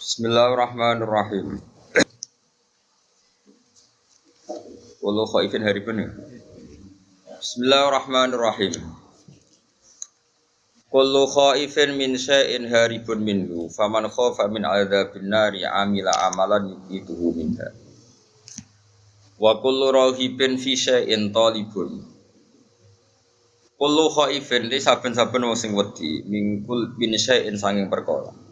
Bismillahirrahmanirrahim. Wallahu khaifin haribun. Bismillahirrahmanirrahim. Kullu khaifin min syai'in haribun minhu faman khafa min adzabin nari amila amalan yuqituhu minha. Wa kullu rahibin fi syai'in talibun. Kullu khaifin li saben-saben wong sing wedi mingkul min syai'in sanging perkara.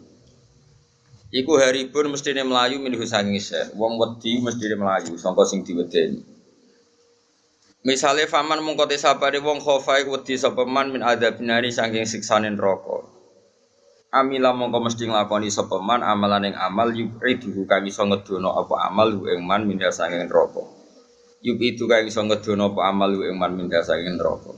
Iku haribun mestine melayu minhu sanging syai'. Wong wedi mestine melayu sangka sing diwedeni. Misale faman mungko te sabare wong khofa iku wedi sapa man min adzabin nari saking siksane neraka. Amila mongko mesti nglakoni sapa man amalan ing amal yuqidu kang iso ngedono apa amal ing man min saking neraka. Yuqidu kang iso ngedono apa amal ing man min saking neraka.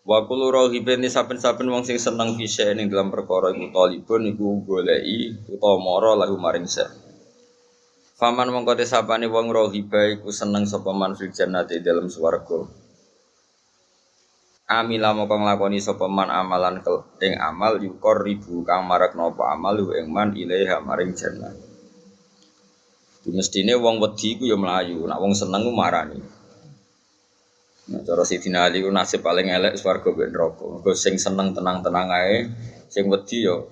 Wa kullu rahibin saben-saben wong sing seneng fisya ning dalam perkara iku talibun iku goleki utawa mara lahu maring sa. Faman mongko te sapane wong rahiba iku seneng sapa man fil jannati dalam swarga. Amila mongko nglakoni sapa man amalan ing amal yukor ribu kang marakno apa amal ing man ilaiha maring jannah. Mestine wong wedi iku ya mlayu, nek wong seneng ku marani. Nah, cara Sidina Ali ku nasib paling elek swarga ben neraka. Mergo sing seneng tenang-tenang ae, sing wedi yo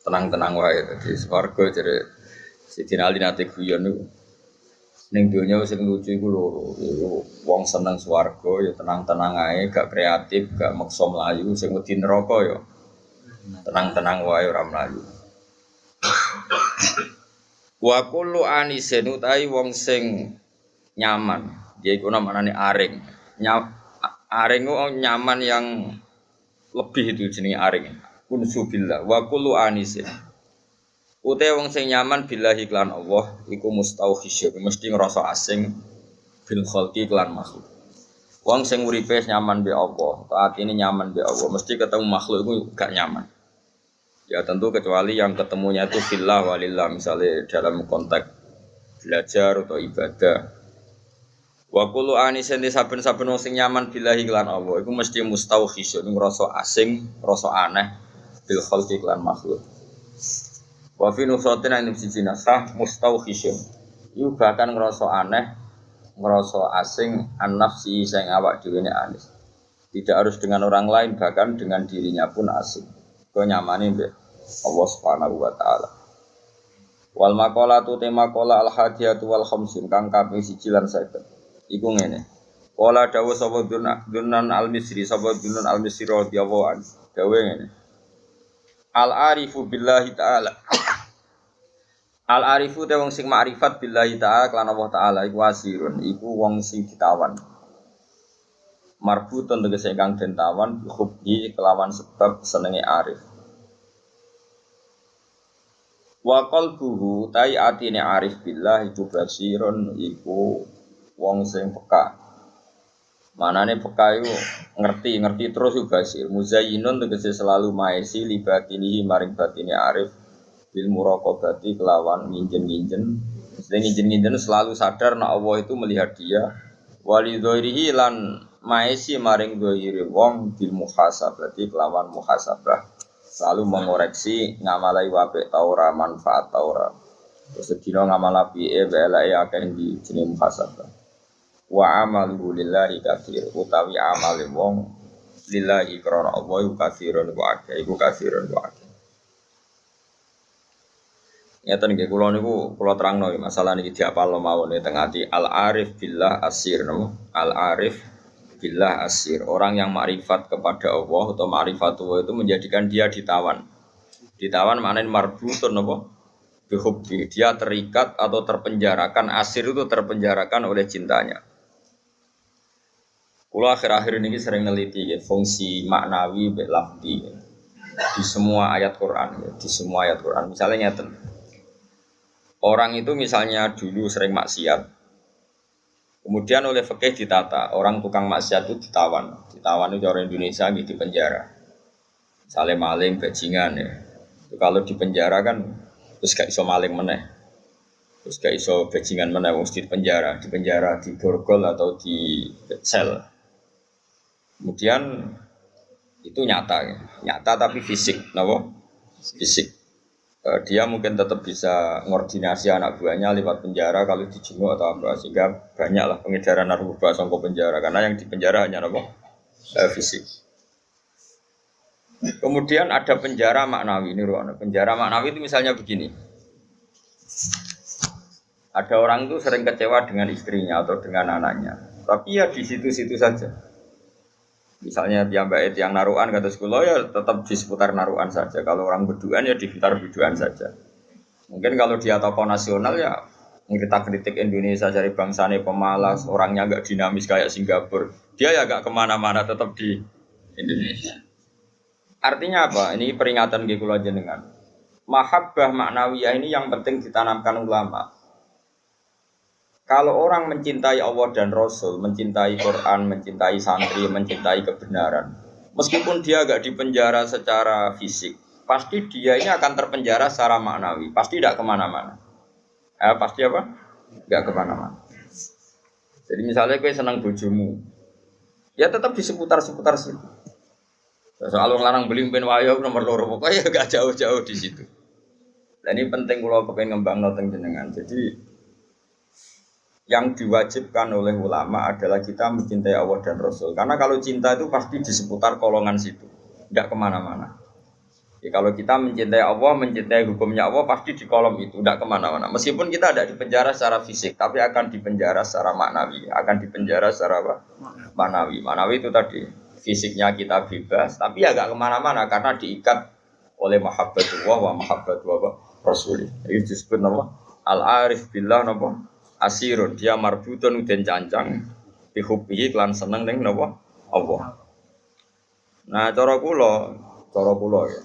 tenang-tenang wae. Dadi swarga jare Sidina Ali nate guyon niku. Ning donya sing lucu iku loro. Wong seneng swarga ya tenang-tenang ae, gak kreatif, gak maksa mlayu. Sing wedi neraka ya tenang-tenang wae ora mlayu. Wa kullu anisin utahi wong sing nyaman, yaiku namane aring. Aring ku nyaman yang lebih itu jenenge aring. Unsubillah wa kullu anisin. Ute wong sing nyaman billahi lan Allah iku mustauhisyun, mesti ngrasa asing bil khalqi lan makhluk. Wong sing uripe nyaman be Allah, taat ini nyaman be Allah, mesti ketemu makhluk iku gak nyaman. Ya tentu kecuali yang ketemunya itu fillah walillah, misalnya dalam konteks belajar atau ibadah. Wa kullu anisin saben-saben wong sing nyaman billahi lan Allah iku mesti mustauhisyun, ngrasa asing, ngrasa aneh bil khalqi lan makhluk. Wa fi nusatin ing siji nasah mustauhisyun. Iku bahkan ngrasa aneh, ngrasa asing an-nafsi sing awak dhewe ne anis. Tidak harus dengan orang lain, bahkan dengan dirinya pun asing. Kok nyamane mbek Allah Subhanahu wa taala. Wal maqalatu tema qala al-hadiyatu wal khamsun kang kaping 1 lan 50. Iku ngene. Qala dawuh sapa Dunan al-Misri, sapa Dunan al-Misri radhiyallahu anhu. Dawuh ngene. Al-arifu billahi ta'ala. Al-arifu te wong sing makrifat billahi ta'ala lan Allah taala iku asirun, iku wong sing ditawan. Marbutun tegese kang den tawan hubbi kelawan sebab senenge arif. Wa qalbuhu tai atine arif billah iku basirun iku wong sing peka. Manane peka iku ngerti terus iku basir. Muzayyinun tegese selalu maesi libatinihi maring batine arif bil muraqabati kelawan nginjen-nginjen. Mesti nginjen-nginjen selalu sadar nek Allah itu melihat dia. Walidhairihi lan maesi maring dhahire wong bil muhasabati kelawan muhasabah. Selalu mengoreksi ngamalai wape ta ora manfaat ta ora. Terus sedina ngamal apike weleke akeh di jeneng muhasabah. Wa amalu lillahi katsir utawi amale wong lillahi krana Allah iku katsirun wa akeh iku katsirun wa akeh. Ngeten nggih kula niku kula terangno masalah niki diapalno mawon teng ati al-arif billah asir napa al-arif billah asir. Orang yang makrifat kepada Allah atau makrifatu itu menjadikan dia ditawan. Ditawan maknanya marbutun napa bihubbi. Dia terikat atau terpenjarakan, asir itu terpenjarakan oleh cintanya. Kula akhir-akhir ini sering neliti ya, fungsi maknawi mek lafzi di semua ayat Quran ya, di semua ayat Quran. Misalnya ngeten. Orang itu misalnya dulu sering maksiat. Kemudian oleh fikih ditata, orang tukang maksiat itu ditawan. Ditawan itu orang Indonesia di penjara. Misalnya maling, bajingan ya. Itu kalau di penjara kan terus gak iso maling meneh. Terus gak iso bajingan meneh mesti di penjara, di borgol atau di sel. Kemudian itu nyata tapi fisik, napa? Fisik. dia mungkin tetap bisa ngordinasi anak buahnya lewat penjara kalau dijenguk atau apa, sehingga banyaklah pengedaran narkoba sangko penjara karena yang di penjara hanya apa? Fisik. Kemudian ada penjara maknawi ini ruang. Penjara maknawi itu misalnya begini. Ada orang itu sering kecewa dengan istrinya atau dengan anaknya, tapi ya di situ-situ saja. Misalnya tiambait yang naruhan kata sekolah ya tetap di seputar naruhan saja. Kalau orang berduaan ya di sekitar berduaan saja. Mungkin kalau dia tokoh nasional ya kita kritik Indonesia dari bangsanya pemalas, orangnya agak dinamis kayak Singapura. Dia ya agak kemana-mana tetap di Indonesia. Artinya apa? Ini peringatan di kula jenengan. Mahabbah maknawiyah ini yang penting ditanamkan ulama. Kalau orang mencintai Allah dan Rasul, mencintai Quran, mencintai santri, mencintai kebenaran, meskipun dia agak dipenjara secara fisik, pasti dia ini akan terpenjara secara maknawi, pasti tidak kemana-mana. Pasti apa? Tidak kemana-mana. Jadi misalnya gue senang bojomu, ya tetap di seputar-seputar situ. Soal orang larang beli ben wayo nomor loro, pokoknya gak jauh-jauh di situ. Dan ini penting kalau kepengen ngembang noteng jenengan. Jadi yang diwajibkan oleh ulama adalah kita mencintai Allah dan Rasul. Karena kalau cinta itu pasti di seputar kolongan situ, tidak kemana-mana. Ya, kalau kita mencintai Allah, mencintai hukumnya Allah, pasti di kolom itu, tidak kemana-mana. Meskipun kita tidak dipenjara secara fisik, tapi akan dipenjara secara maknawi. Akan dipenjara secara apa? Maknawi. Maknawi itu tadi, fisiknya kita bebas, tapi ya tidak kemana-mana karena diikat oleh mahabbatullah wa mahabbatullah Rasul. Itu disebut nama al-arif billah nama. Asirun dia marbutun den cancang bihubbihi lan seneng ning napa Allah. Nah, cara kula ya.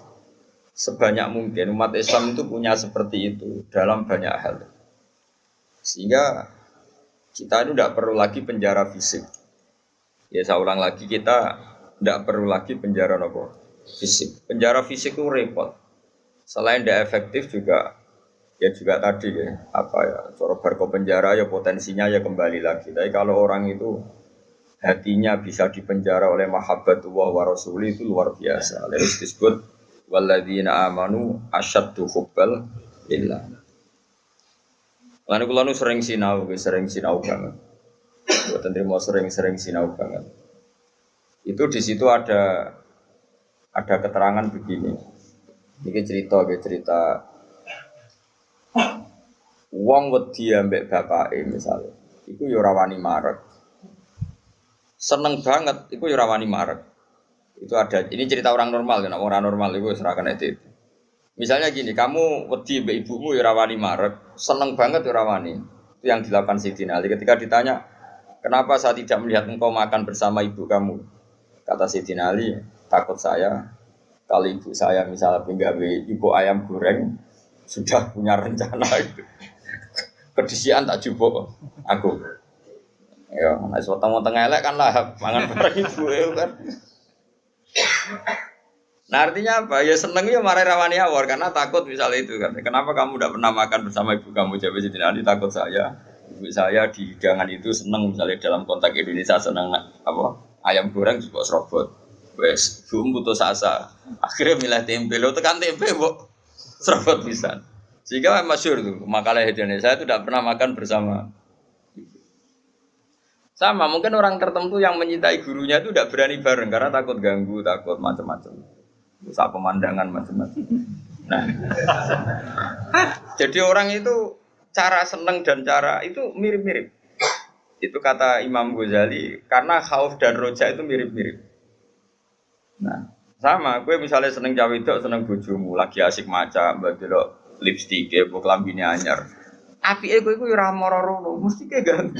Sebanyak mungkin umat Islam itu punya seperti itu dalam banyak hal. Sehingga kita itu tidak perlu lagi penjara fisik. Ya saya ulang lagi, kita tidak perlu lagi penjara napa fisik. Penjara fisik itu repot. Selain tidak efektif juga ya juga tadi ya, apa ya, cara barco penjara ya potensinya ya kembali lagi. Tapi kalau orang itu hatinya bisa dipenjara oleh mahabbatullah wa rasuli itu luar biasa. Lalu disebut walladzina amanu asyaddu hubbal lillah. Lan kula nu sering sinau banget. Mboten trimo sering sinau banget. Itu di situ ada keterangan begini. Ini cerita wong wedi ambek bapake misalnya, iku ya ora wani marek. Seneng banget, iku ya ora wani marek. Itu ada, ini cerita orang normal kan, orang normal iku wis ora kena itu. Misalnya gini, kamu wedi ambek ibumu ya ora wani marek, seneng banget ya ora wani. Itu yang dilakukan Sayyidina Ali ketika ditanya, "Kenapa saya tidak melihat engkau makan bersama ibu kamu?" Kata Sayyidina Ali, "Takut saya kalau ibu saya misalnya penggawe ibu ayam goreng sudah punya rencana itu. Kedisian tak jupuk aku. Ya, nek weteng-weteng elek kan lahap mangan bareng ibu kan. Nah artinya apa? Ya seneng ya marai rawani awor karena takut misalnya itu kan. Kenapa kamu tidak pernah makan bersama ibu kamu? Jawab Sayyidina Ali, takut saya. Ibu saya di hidangan itu seneng misalnya dalam konteks Indonesia seneng apa? Ayam goreng juga serobot. Wes, ibu putus asa. Akhirnya milih tempe. Lo tekan tempe, Bu. Serobot pisan. Sehingga masyhur tuh makalah Indonesia itu tidak pernah makan bersama. Sama mungkin orang tertentu yang mencintai gurunya itu tidak berani bareng karena takut ganggu, takut macam-macam. Usah pemandangan macam-macam. Nah, jadi orang itu cara seneng dan cara itu mirip-mirip. Itu kata Imam Ghazali karena khauf dan roja itu mirip-mirip. Nah, sama, gue misalnya seneng cawe itu, seneng bojomu, lagi asik maca, mbak lipstick, buat lambine anyar. Api gue ora moro-moro, mesti ke ganggu.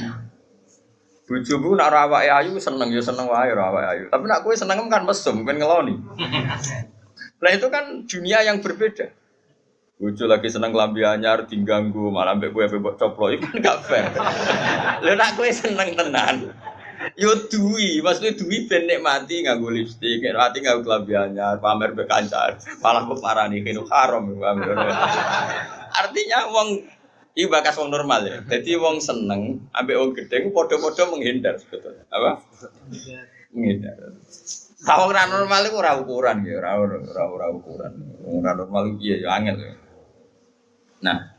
Bojomu nak awake ayu seneng ya seneng wae awake ayu. Tapi nak kowe seneng kan mesum, ben ngeloni. Nah itu kan dunia yang berbeda. Bojo lagi seneng lambi anyar diganggu, malah mbek kowe mbok coplo itu kan gak fair. Lha nak kowe seneng tenan. Yo duwi, maksudnya duwi ben nikmati nganggo lipstik, nikmati nganggo klambi anyar, pamer mbek kancan. Malah kok parani kene haram. Artinya wong iki bakas wong normal ya. Jadi wong seneng ambek wong gedhe ku padha-padha menghindar sebetulnya. Apa? Menghindar. Wong ora normal iku ora ukuran ya, ora ukuran. Wong ora normal iki ya angel ya. Nah,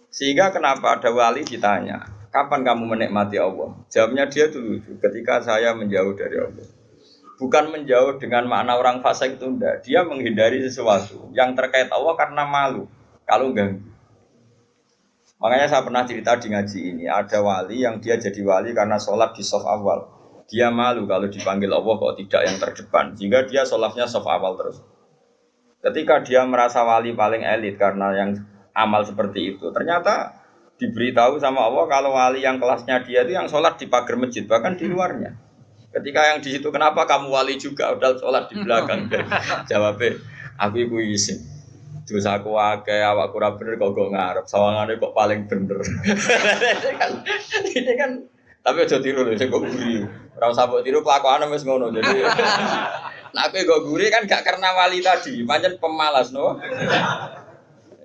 sehingga kenapa ada wali ditanya, kapan kamu menikmati Allah? Jawabnya dia dulu, ketika saya menjauh dari Allah. Bukan menjauh dengan makna orang fasik itu enggak. Dia menghindari sesuatu yang terkait Allah karena malu kalau ganggu. Makanya saya pernah cerita di ngaji ini, ada wali yang dia jadi wali karena sholat di shaf awal. Dia malu kalau dipanggil Allah kok tidak yang terdepan, sehingga dia sholatnya shaf awal terus. Ketika dia merasa wali paling elit karena yang amal seperti itu, ternyata diberitahu sama Allah kalau wali yang kelasnya dia itu yang sholat di pagar masjid, bahkan di luarnya. Ketika yang di situ, kenapa kamu wali juga udah sholat di belakang? Jawabnya, aku iku isin. Terus aku akeh awak kurang bener kok ngarep, sawangane kok paling bener. ini kan tapi aja tiru lho, sing kok guri. Ora usah mbok tiru kelakuane wis ngono. Jadi nek aku kok guri kan gak karena wali tadi, pancen pemalas no.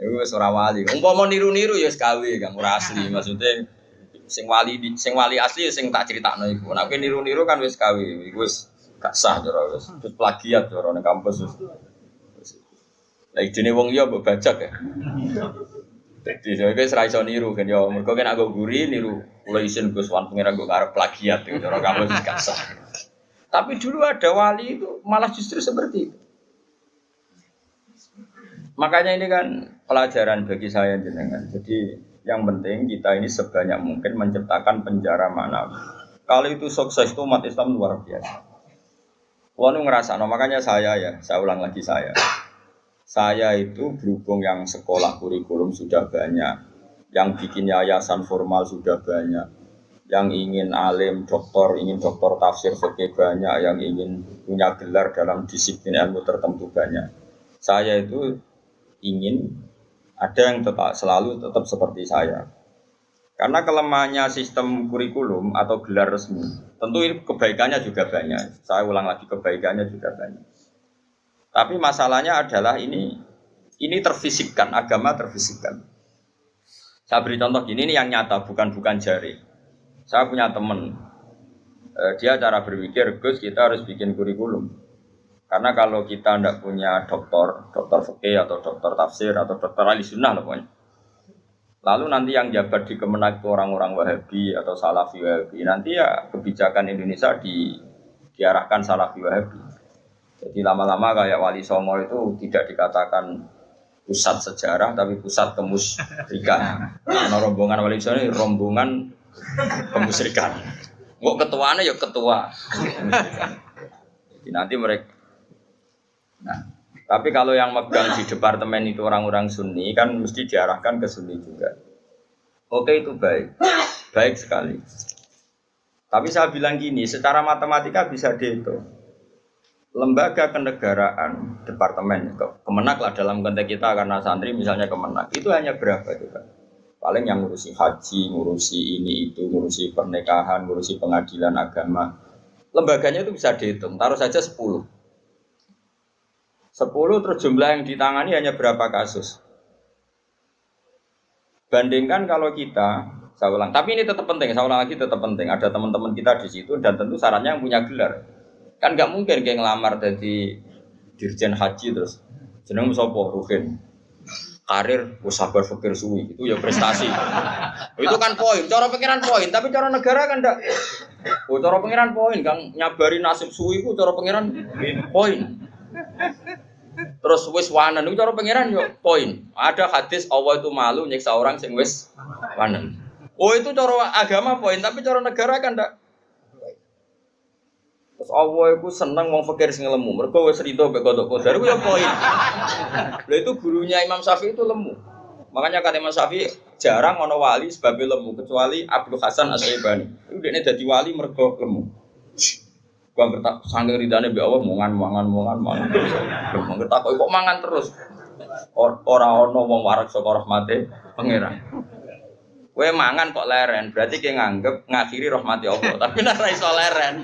Iku wis ora wali. Umpama niru-niru ya wis gawe Kang, ora asli. Maksudnya sing wali asli sing tak critakno iku. Nek niru-niru kan wis gawe, iku wis gak sah cara wis. Terus plagiat cara ning kampus wis. Lah idene wong liya mbok bajak ya. Dadi saya ora iso niru kan ya mergo kan aku guri niru kula isin Gus Wan pengen aku arep plagiat itu cara kampus gak sah. Tapi dulu ada wali itu malah justru seperti itu. Makanya ini kan pelajaran bagi saya jenengan. Jadi yang penting kita ini sebanyak mungkin menciptakan penjara manawi. Kalau itu sukses itu umat Islam luar biasa. Wanu ngerasa, makanya saya ulang lagi saya itu berhubung yang sekolah kurikulum sudah banyak, yang bikin yayasan formal sudah banyak, yang ingin alim, ingin doktor tafsir fikih banyak, yang ingin punya gelar dalam disiplin ilmu tertentu banyak. Saya itu ingin ada yang selalu tetap seperti saya. Karena kelemahannya sistem kurikulum atau gelar resmi, tentu ini kebaikannya juga banyak. Saya ulang lagi, kebaikannya juga banyak. Tapi masalahnya adalah ini terfisikkan, agama terfisikkan. Saya beri contoh gini, ini yang nyata, bukan jari. Saya punya teman, dia cara berpikir, Gus kita harus bikin kurikulum. Karena kalau kita tidak punya doktor fikih atau doktor tafsir atau doktor ahli sunnah pokoknya. Lalu nanti yang jabat di Kemenak itu orang-orang Wahabi atau Salafi Wahabi, nanti ya kebijakan Indonesia diarahkan Salafi Wahabi. Jadi lama-lama kayak Wali Songo itu tidak dikatakan pusat sejarah tapi pusat kemusyrikan. Karena rombongan Wali Songo ini rombongan kemusyrikan. Kok ketuanya ya ketua. Jadi nanti mereka. Nah, tapi kalau yang megang di departemen itu orang-orang Sunni kan mesti diarahkan ke Sunni juga. Oke itu baik sekali. Tapi saya bilang gini, secara matematika bisa dihitung. Lembaga kenegaraan, departemen, Kemenak lah dalam konteks kita karena santri misalnya Kemenak, itu hanya berapa juga? Paling yang ngurusi haji, ngurusi ini itu, ngurusi pernikahan, ngurusi pengadilan agama. Lembaganya itu bisa dihitung, taruh saja 10 terus jumlah yang ditangani hanya berapa kasus? Bandingkan kalau kita, saya ulang, tapi ini tetap penting, saya ulang lagi tetap penting. Ada teman-teman kita di situ dan tentu syaratnya yang punya gelar. Kan nggak mungkin kayak ngelamar jadi dirjen haji terus jeneng sopo Ruhin karir sabar fikir suwi itu ya prestasi. Itu kan poin, cara pengiran poin, tapi cara negara kan enggak. Cara pengiran poin, Kang nyabari nasib suwi itu cara pengiran poin. Terus wis wanen itu cara pengiran yo poin. Ada hadis Allah itu malu nyiksa orang sing wis wanen. Oh itu cara agama poin, tapi cara negara kan enggak. Terus Allah itu seneng wong fakir sing lemu. Mergo wis rido mek kodok kodar ku ya poin. Lha itu gurunya Imam Syafi'i itu lemu. Makanya kata Imam Syafi'i jarang ana wali sebab lemu kecuali Abdul Hasan As-Syaibani. Itu dekne dadi wali mergo lemu. Gua ngerti sange ridane mbek Allah mangan. Lemu ngerti kok mangan terus. Ora ana wong warak saka rahmate pangeran. Kowe mangan kok leren, berarti ki nganggep ngakhiri rahmati Allah. Tapi nek ora iso leren.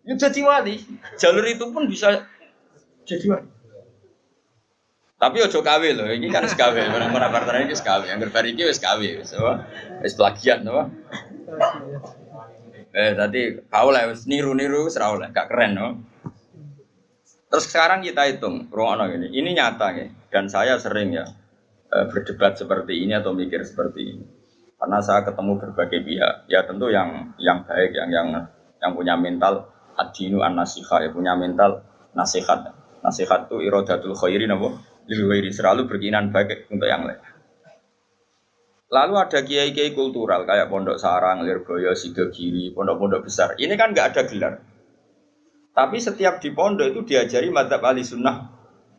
Ya jadi wali, jalur itu pun bisa jadi wali. Tapi ojo kawe loh, ini kan sekawe, orang-orang partner ini sekawe, yang berbariki wis kawe, wis plagiat, no. Tadi kau lah, niru serau lah, gak keren, no. Terus sekarang kita hitung, ruang ini nyata ya, dan saya sering ya berdebat seperti ini atau mikir seperti ini. Karena saya ketemu berbagai pihak, ya tentu yang baik, yang punya mental ad-dinu an-nasiha, ya punya mental nasihat. Nasihat itu iradatul khairi napa? Lil ghairi, selalu berkeinginan baik untuk yang lain. Lalu ada kiai-kiai kultural kayak Pondok Sarang, Lirboyo, Sidogiri, pondok-pondok besar. Ini kan nggak ada gelar. Tapi setiap di pondok itu diajari madzhab ahli sunnah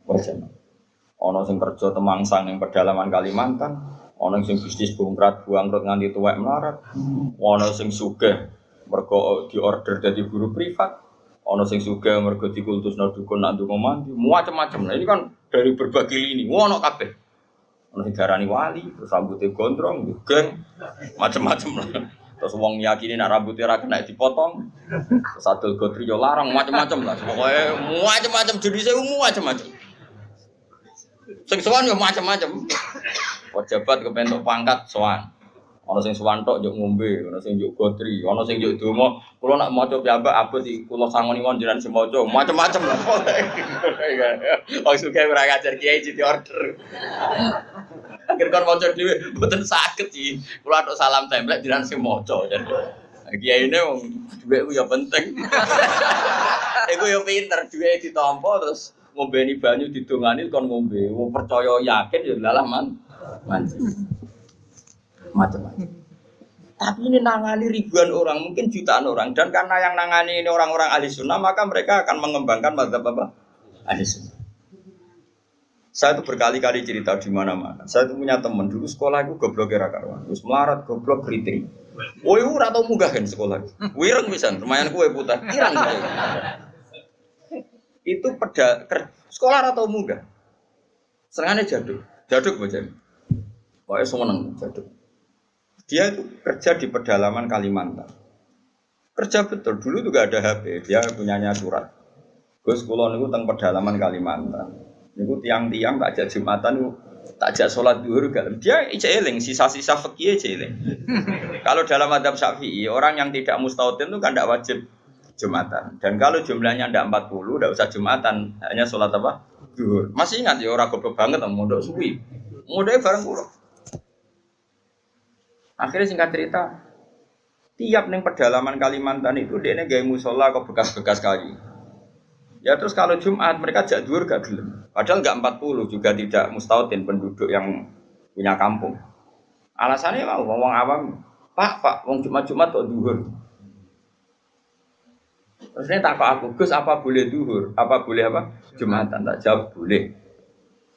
wal jamaah. Ono sing kerja temangsang yang pedalaman Kalimantan, ono sing bisnis bongkrat buangkrut nganti tuwek melarat, ono sing sugih mergo diorder dadi guru privat, ono sing sugih mergo dikultusno dukun nak ndonga mandi, macam-macam. Nah ini kan dari berbagai lini, ono kabeh. Ono sing darani wali, terus rambutnya gondrong, geng, macam-macam lah. Terus wong yakini nek rambutnya ora kena dipotong, terus adol gotri yo larang, macam-macam lah. Pokoke macam-macam jenisnya macam-macam. Sing sowan yo macam-macam. Pejabat kepentok pangkat sowan. Ana sing sowan tok njuk ngombe, ana sing njuk gotri, ana sing njuk donga. Kula nak maca piyambak abot iki kula sangoni mon jenengan sing maca, macam-macam lah. Wong suka ora ngajar kiai di order. Akhir kon maca dhewe mboten saged iki. Kula tok salam template jenengan sing maca. Kiyaine wong dhuwit ku ya penting. Iku yo pinter dhuwit ditampa terus ngombeni banyu didongani kon ngombe. Wong percaya yakin ya lalah manci. Macam-macam. Tapi ini nangani ribuan orang, mungkin jutaan orang. Dan karena yang nangani ini orang-orang ahli sunnah, maka mereka akan mengembangkan mazhab apa? Ahli sunnah. Saya itu berkali-kali cerita di mana-mana. Saya itu punya teman dulu sekolah itu goblok era karuan, terus melarat goblok kritik. Woi ora tau munggah kan sekolah. Wireng pisan, lumayan kue putih. Irang. Itu sekolah ora tau munggah. Senengane jaduk bocah. Pokoke seneng jaduk. Dia itu kerja di pedalaman Kalimantan. Kerja betul, dulu juga ada HP, dia punyanya surat. Gus kula niku teng pedalaman Kalimantan. Niku tiang-tiang tak ajak Jumatan, tak ajak sholat zuhur gak. Dia eling sisa-sisa fikih eling. Kalau dalam mazhab Syafi'i, orang yang tidak mustautin itu kan tidak wajib Jumatan. Dan kalau jumlahnya tidak 40, tidak usah Jumatan, hanya sholat apa? Zuhur. Masih ingat ya orang goblok banget mondok suwi. Mondoknya bareng kula. Akhirnya singkat cerita, tiap neng pedalaman Kalimantan itu dia gawe musola kok bekas-bekas kayu. Ya terus kalau Jumat mereka jak dhuwur gak gelem. Padahal enggak 40 juga tidak mustautin penduduk yang punya kampung. Alasannya mau wong awam, Pak, wong Jumat-Jumat kok dhuwur. Terus ini takut aku, Gus apa boleh dhuwur? Apa boleh apa? Jumatan, tak jawab boleh.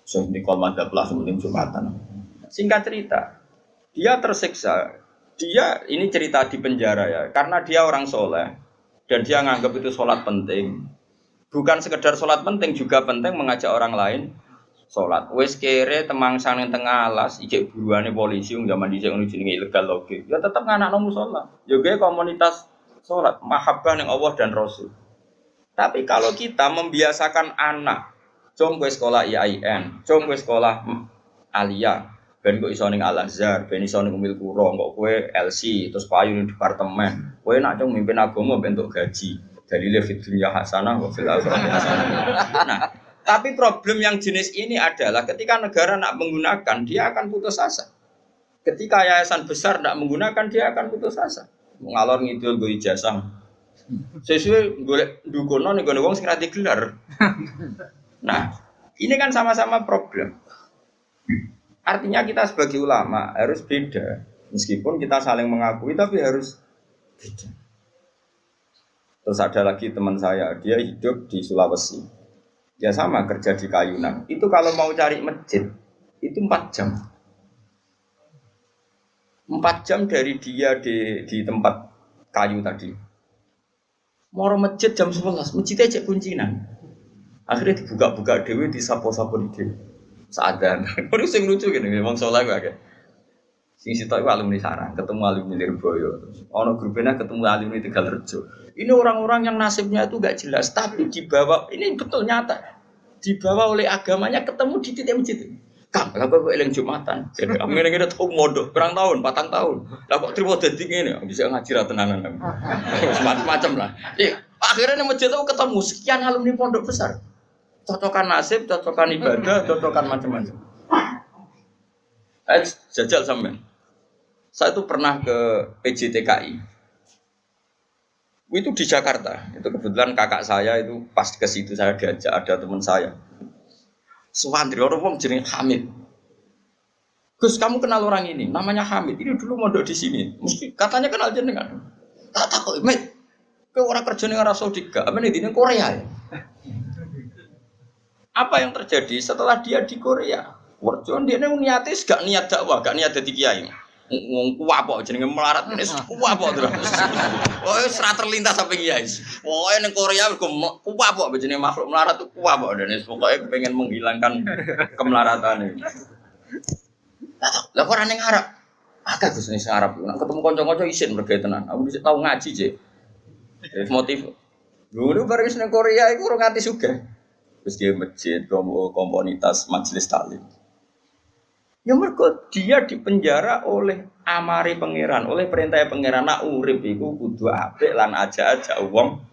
So ini komanda plus mending Jumatan. Singkat cerita, dia tersiksa. Dia ini cerita di penjara ya, karena dia orang soleh dan dia nganggap itu sholat penting. Bukan sekedar sholat penting, juga penting mengajak orang lain sholat. Wes kere temangsang yang tengah alas, ijek buruane polisi yang zaman dicek ini jenenge ilegal loge. Ya tetap nganakno mushola. Juga komunitas sholat, mahabbah yang Allah dan Rasul. Tapi kalau kita membiasakan anak, jom gue sekolah IAIN, jom gue sekolah Aliyah, ben kok iso ning Al-Azhar, ben iso ning Umil Qura, kok kowe LC terus payu ning departemen. Kowe nak cung mimpin agama ben entuk gaji. Dalile fid dunya hasanah wa fil akhirati hasanah. Nah, tapi problem yang jenis ini adalah ketika negara nak menggunakan, dia akan putus asa. Ketika yayasan besar nak menggunakan, dia akan putus asa. Ngalor ngidul go ijazah. Sesuai golek dukono ning gone wong sing ra digelar. Nah, ini kan sama-sama problem. Artinya kita sebagai ulama harus beda. Meskipun kita saling mengakui tapi harus beda. Terus ada lagi teman saya, dia hidup di Sulawesi. Dia sama kerja di Kayunan. Itu kalau mau cari masjid, itu 4 jam. 4 jam dari dia di tempat kayu tadi. Mau masjid jam 11, masjidnya cek kuncinan. Akhirnya dibuka-buka dewe, disapo-sapo di dewe. Seadan. Ini sing lucu gini, memang soalnya gue sing sitok iku alumni Sarang, ketemu alumni Lirboyo. Ono grupnya ketemu alumni Tegalrejo. Ini orang-orang yang nasibnya itu gak jelas, tapi dibawa, ini betul nyata. Dibawa oleh agamanya ketemu di titik masjid. Kang, apa kok eling Jumatan? Jadi kami ngene tau mondok, berang tahun, 4 tahun. Lah kok trimo dadi ngene, bisa ngaji ra tenanan. Macam-macam lah. Akhirnya masjid itu ketemu sekian alumni pondok besar. Cocokan nasib, cocokan ibadah, cocokan macam-macam. Jajal sampean. Saya itu pernah ke PJTKI. Itu di Jakarta. Itu kebetulan kakak saya itu pas ke situ saya diajak ada teman saya. Suwandri orang wong jenenge Hamid. Gus, kamu kenal orang ini? Namanya Hamid. Ini dulu mondok di sini. Mesti katanya kenal jenengan. Tak takut, Mit. Ke orang kerja ning Arab Saudi gak? Apa nih di Korea ya? Apa yang terjadi setelah dia di Korea? Warjon dia niate gak niat dakwah, gak niat dadi kiai. Wong kuwapok jenenge melarat wis kuwapok terus. Oh, wis ra terlintas sampai kiai. Pokoke ning Korea kuwapok jenenge makhluk melarat tuh kuwapok dan pokoke pengen menghilangkan kemelaratan ini. Lah kok ora ning Arab? Agak Gus ning Arab. Nek ketemu kanca-kanca isin mergo tenan. Aku wis tau ngaji, Cek. Motif. Dulu bareng ning Korea iku ora nganti sugih. Terus dia masjid, komunitas majelis taklim. Ya mergo dia dipenjara oleh amare pangeran, oleh perintah pangeran nak urip iku kudu apik lan aja wong.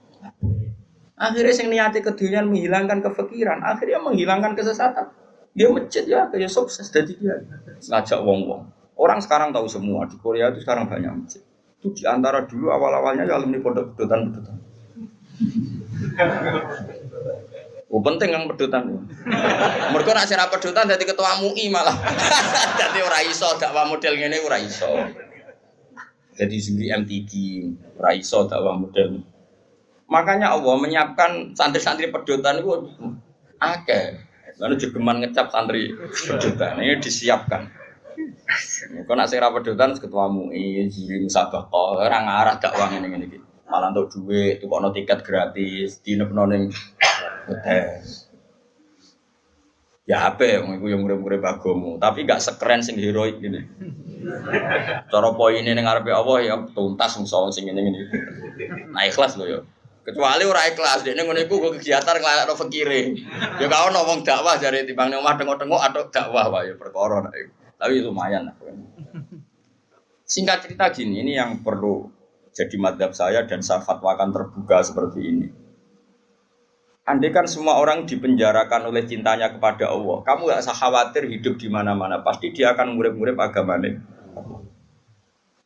Akhirnya sing niate kedunyan menghilangkan kefikiran, akhirnya menghilangkan kesesatan. Dia masjid ya kayak sukses jadi dia ngajak wong-wong. Orang sekarang tahu semua di Korea itu sekarang banyak masjid. Itu di antara dulu awal-awalnya ya alumni pondok pedotan. Oh penting yang pedotan. Mereka nak sira pedotan jadi ketua MUI malah. Jadi ora iso dakwah model ngene ora iso. Jadi sendiri MTQ ora iso dakwah model. Makanya Allah menyiapkan santri-santri pedotan itu akeh. Lalu jegeman ngecap santri pedotan ini disiapkan. Kau nak sira pedotan ketua MUI, juri musabaqah, ora ngarah dakwah ngene iki. Malah untuk duit, tuh kono tiket gratis, dinepno ning hotel. Ya apa yang iku yang murid-murid agama, tapi gak sekeren sing heroik gini. Cara poine ning ngarepe Allah ya tuntas musuh sing ngene-ngene. Nah ikhlas lho ya. Kecuali ora ikhlas, dekne ngono iku kegiatan nglalekno fakire. Ya gak ono wong dakwah jare timbang ning omah tengok-tengok atau dakwah wae perkara nek. Tapi lumayan lah. Singkat cerita gini, ini yang perlu jadi madhab saya dan saya fatwakan terbuka seperti ini. Andai kan semua orang dipenjarakan oleh cintanya kepada Allah, kamu gak usah khawatir hidup di mana-mana, pasti dia akan murid-murid agamanya.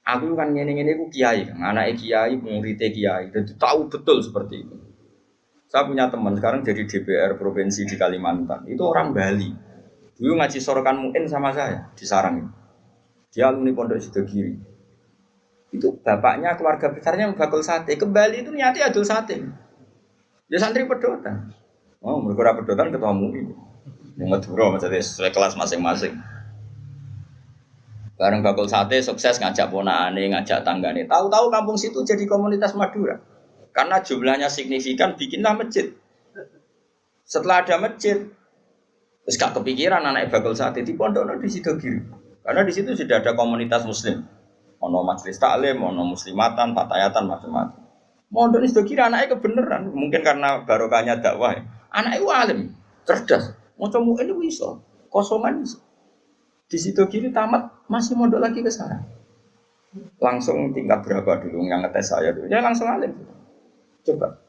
Aku kan ngene-ngene ku kiai, anaknya kiai, muridnya kiai, dan tahu betul seperti itu. Saya punya teman sekarang jadi DPR provinsi di Kalimantan, itu orang Bali. Dulu ngaji sorokan muin sama saya di Sarang. Dia alumni Pondok Sidogiri. Itu bapaknya keluarga besarnya bakul sate. Ke Bali itu niatnya adul sate. Dia santri pedotan. Oh, mereka pedotan ketua MUI. Yang ngeduro maksudnya sesuai kelas masing-masing. Bareng bakul sate sukses ngajak ponakane, ngajak tanggane. Tahu-tahu kampung situ jadi komunitas Madura. Karena jumlahnya signifikan bikinlah masjid. Setelah ada masjid, terus gak kepikiran anak bakul sate di pondok di Sidogiri. Karena di situ sudah ada komunitas muslim. Ono majelis taklim, ono muslimatan, fatayatan, macam-macam. Mondok itu kira anaknya kebenaran, mungkin karena barokahnya dakwah. Anaknya alim, cerdas. Mau coba ini bisa, kosongan bisa. Di situ kiri tamat masih mondok lagi ke sana. Langsung tingkat berapa dulu yang ngetes saya dulu? Ya langsung alim. Coba.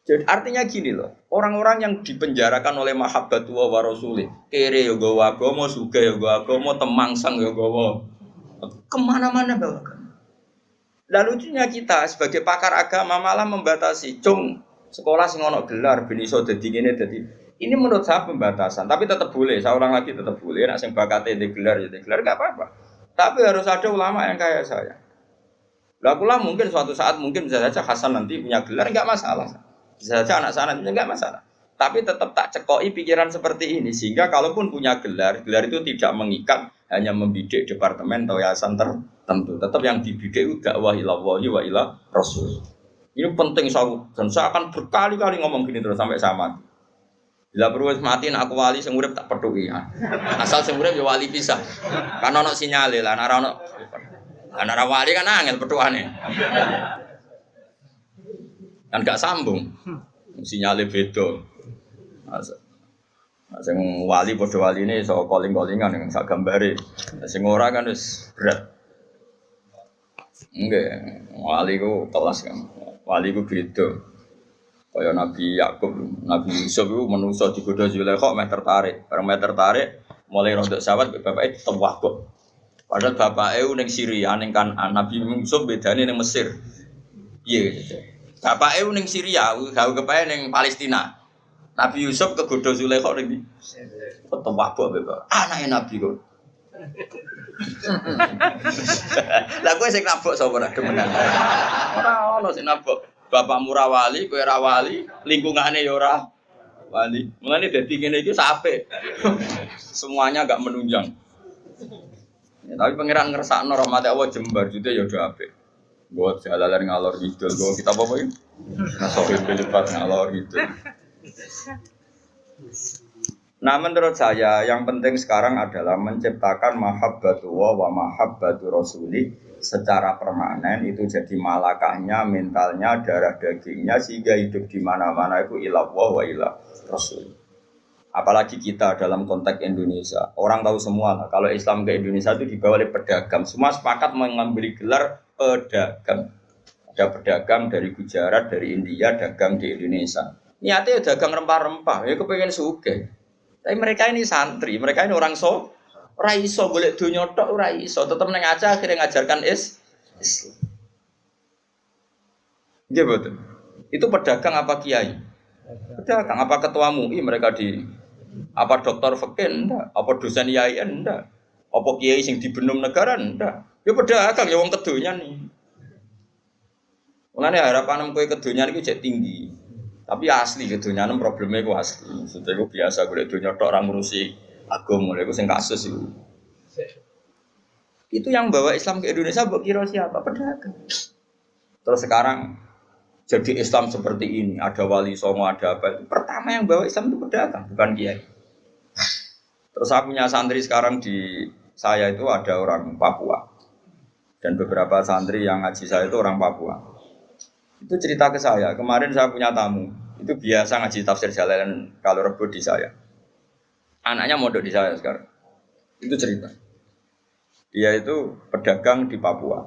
Jadi artinya gini loh, orang-orang yang dipenjarakan oleh mahabbatullah wa rasulih, kere ya gawa agama, suga ya gawa agama, temangsang ya gawa. Kemana-mana bawakan. Lalu lucunya kita sebagai pakar agama malah membatasi. Cung sekolah sing ono gelar ben iso dadi ngene dadi. Ini menurut saya pembatasan, tapi tetap boleh. Saya ulang lagi tetap boleh. Nek sing bakate di gelar ya di gelar enggak apa-apa. Tapi harus ada ulama yang kayak saya. Lah kula mungkin suatu saat mungkin bisa saja Hasan nanti punya gelar enggak masalah. Bisa saja anak sana enggak masalah. Tapi tetap tak cekoi pikiran seperti ini sehingga kalaupun punya gelar, gelar itu tidak mengikat hanya membidik departemen atau yayasan tertentu. Tetap yang dibidik itu dakwah ilallahi wa ila rasul. Ini penting dan saya akan berkali-kali ngomong gini terus sampai saya mati. Bila perlu mati aku wali sing urip tak peduli. Asal sing urip ya wali pisah. Kan ono sinyale lah nek ono ana wali kan angel petuane. Kan gak sambung. Sinyale beda. Sing wali padha waline iso calling-callingan yang sak gambare. Sing ora kan wis berat. Nggih, wali ku kelas kan. Wali ku beda. Kaya Nabi Yakub, Nabi Yusuf itu manusia digoda Zulaikha meh tertarik. Bareng meh tertarik, Mulai rontok sahabat bapaknya tewah kok. Padahal bapaknya ning Syria ning Kanaan, Nabi Yusuf bedane ning Mesir. Iya gitu. Bapaknya ning Syria, gawe kepae ning Palestina. Nabi Yusuf kegoda Zulaikha ning tewah kok bapak. Anake Nabi kok. Lah kowe sing nabok sapa ora demenan. Ora ono sing nabok. Bapakmu ra wali, kowe ra wali, lingkungane ya ora wali. Mulane dadi ngene iki sape. Semuanya agak menunjang. Ya, tapi pangeran ngersakno rahmat Allah jembar jute ya do apik. Buat jalalan ngalor ngidul, go kita apa iki? Nasohi pelipat ngalor ngidul. Nah menurut saya yang penting sekarang adalah menciptakan mahabbatullah wa mahabbatu rasuli secara permanen itu jadi malakahnya, mentalnya, darah dagingnya sehingga hidup di mana-mana itu ilallah wa ilah rasul. Apalagi kita dalam konteks Indonesia, orang tahu semua lah kalau Islam ke Indonesia itu dibawa oleh pedagang. Semua sepakat mengambil gelar pedagang. Ada pedagang dari Gujarat, dari India, dagang di Indonesia. Niatnya ya dagang rempah-rempah, ya kepengen sugih. Tapi mereka ini santri, mereka ini orang ora iso golek donya tok ora iso, tetep nang Aceh akhirnya ngajarkan Islam. Nggih betul. Itu pedagang apa kiai? Pedagang apa ketua MUI mereka di apa dokter fikih ndak, apa dosen IAIN ndak, apa kiai sing dibenum negara ndak. Ya pedagang ya wong kedonyan nih. Mulane harapan kowe kedonyan iki jek tinggi. Tapi asli kedonyan probleme ku asli. Maksudnya ku biasa golek donya tok ora ngurusi agama, lha iku sing kasus iku. Itu yang bawa Islam ke Indonesia mbok kira siapa? Pedagang. Terus sekarang jadi Islam seperti ini, ada wali songo, ada apa. Pertama yang bawa Islam itu pedagang, bukan kiai. Terus saya punya santri sekarang di saya itu ada orang Papua. Dan beberapa santri yang ngaji saya itu orang Papua. Itu cerita ke saya, kemarin saya punya tamu. Itu biasa ngaji tafsir Jalalain kalau Rebo di saya. Anaknya mondok di saya sekarang. Itu cerita. Dia itu pedagang di Papua.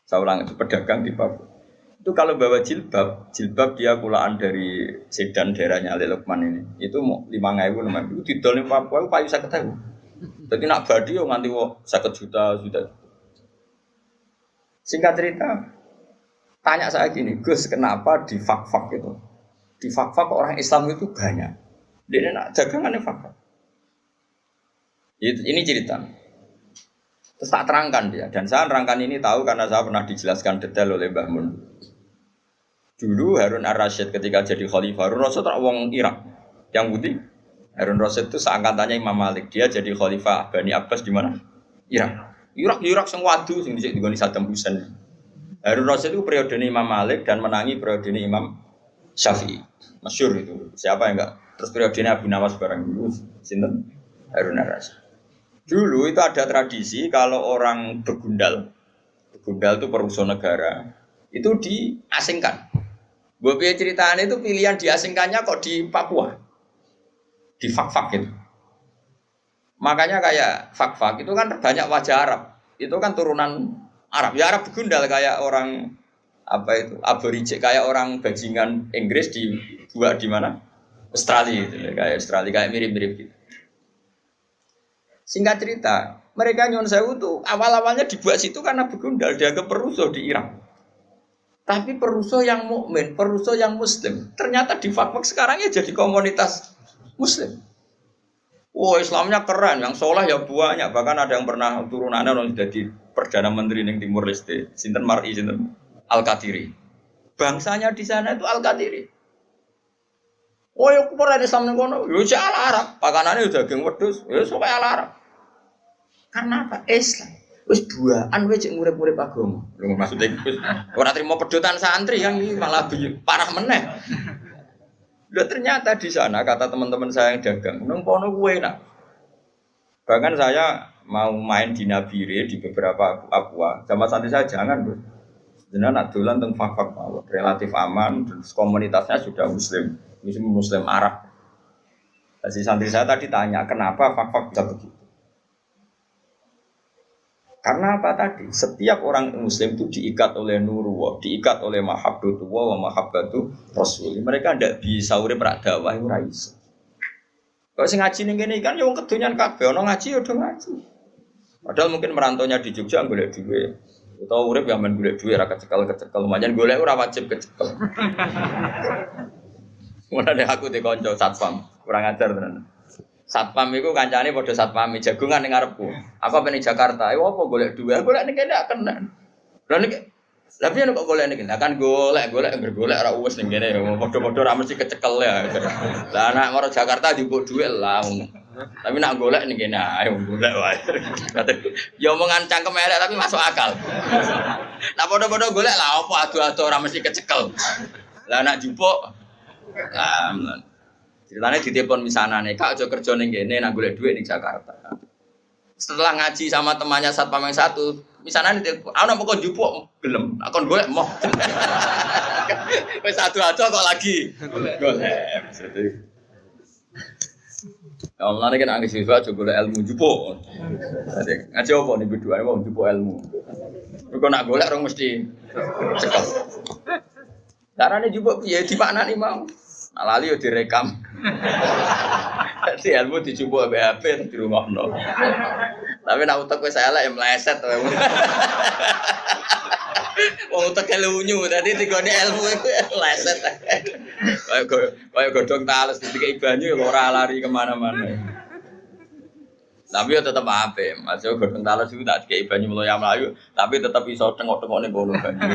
Saya ulang itu pedagang di Papua. Itu kalau bawa jilbab dia kulaan dari Sedan daerahnya Ali Lukman ini. Itu mau 5.000 namanya. Itu didol di Papua itu payu 50.000. Jadi nak badi yo nganti 50 juta. Singkat cerita, tanya saya gini, Gus, kenapa di fak-fak itu? Di fak-fak orang Islam itu banyak. Dia nak dagangannya fak-fak. Ini cerita. Terus tak terangkan dia. Dan saya terangkan ini tahu karena saya pernah dijelaskan detail oleh Mbah Mun. Dulu Harun Ar-Rasyid ketika jadi khalifah, Harun Rasyid tak wong Irak. Yang putih. Harun Rasyid itu seangkatannya Imam Malik. Dia jadi khalifah Bani Abbas di mana? Irak sing wadu sing dhisik digoni Saddam Hussein. Harun Rasyid itu periode Imam Malik dan menangi periode Imam Syafi'i. Masyhur itu. Siapa yang enggak? Terus periode Abu Nawas barang dulu sinten? Harun Ar-Rasyid. Dulu itu ada tradisi kalau orang begundal itu perusahaan negara, itu diasingkan. Gue punya ceritaan itu pilihan diasingkannya kok di Papua, di fak-fak itu. Makanya kayak fak-fak itu kan banyak wajah Arab, itu kan turunan Arab. Ya Arab begundal kayak orang apa itu aborigin, kayak orang bajingan Inggris dibuat di mana? Australia itu, kayak Australia kayak mirip-mirip gitu. Singkat cerita, mereka Nyon Sewu tuh awal-awalnya dibuat situ karena begundal, dia ke perusuh di Irak. Tapi perusuh yang mukmin, perusuh yang muslim, ternyata di fak-fak sekarang ya jadi komunitas muslim. Wah, Islamnya keren, yang soleh ya banyak. Bahkan ada yang pernah turunannya orang jadi perdana menteri di Timur Leste, sinten Mar'i, sinten Al-Qadiri. Bangsanya di sana itu Al-Qadiri. Oh, ya kupar Islam kono, yo ala Arab, pakanane udah daging wedhus, ya sok ala Arab. Karena apa? Islam. Wis duaan wae cek murid-murid agama. Lho maksudnya wis ora trimo pedotan santri yang ini malah parah meneh. Lho ternyata di sana kata teman-teman saya yang dagang, nang kono kuwe enak. Bahkan saya mau main di Nabire di beberapa Papua, sama santri saya jangan, Bro. Jenengan nak dolan teng fak-fak mawon, relatif aman dan komunitasnya sudah muslim Arab. Si santri saya tadi tanya, kenapa fak-fak bisa begitu? Karena apa tadi? Setiap orang muslim itu diikat oleh nurullah, diikat oleh mahabbatullah wa mahabbatu rasul. Mereka tidak bisa urip rak dakwah ora iso. Kok sing ngaji ning kene kan ya wong kedonyan kabeh, ana ngaji ya udah ngaji. Padahal mungkin merantaunya di Jogja golek duit. Utawa urip ya men golek duit ra kecekel-kecekel, lumayan golek ora wajib kecekel. Mulane aku di kanca satpam, kurang ajar tenan. Satpam iku kancane padha satpam jagungan ning ngarepku. Aku apa ning Jakarta, ayo apa golek duit? Golek ning kene gak kena. Lha nek tapi kok golek ning kene, kan golek ora uwes ning kene, padha-padha ra mesti kecekel ya. Lah anak maro Jakarta dijupuk duit lah. Tapi nak golek ning kene ayo golek wae. Ya omongan cangkem elek tapi masuk akal. Lah padha-padha golek lah apa adu-adu ora mesti kecekel. Lah nak jupuk ceritanya di telepon misanane, Kak aja kerja ning kene nak golek duit ning Jakarta. Setelah ngaji sama temannya satpam yang satu, misanane telepon, "Ana mau kon jupuk gelem, nak kon golek moh." Wis adu-adu kok lagi golek. Ya Allah kan anggere siswa aja golek ilmu jupuk. Ngaji apa nih berdoa wong jupuk ilmu. Kok nak golek rong mesti cekel. Carane jupuk piye dipaknani mau. Nak lali yo direkam. Dadi ilmu dijupuk HP di rumahno. Tapi nak utek wis elek ya meleset wae. Wong utek lunyu dadi digone ilmu iku meleset. Kayak godhong tales dikai banyu ora lari kemana mana. Tapi ya tetep apik, masih godhong tales iku tak dikai banyu mlayu, tapi tetep iso tengok-tengok ning kono banyu.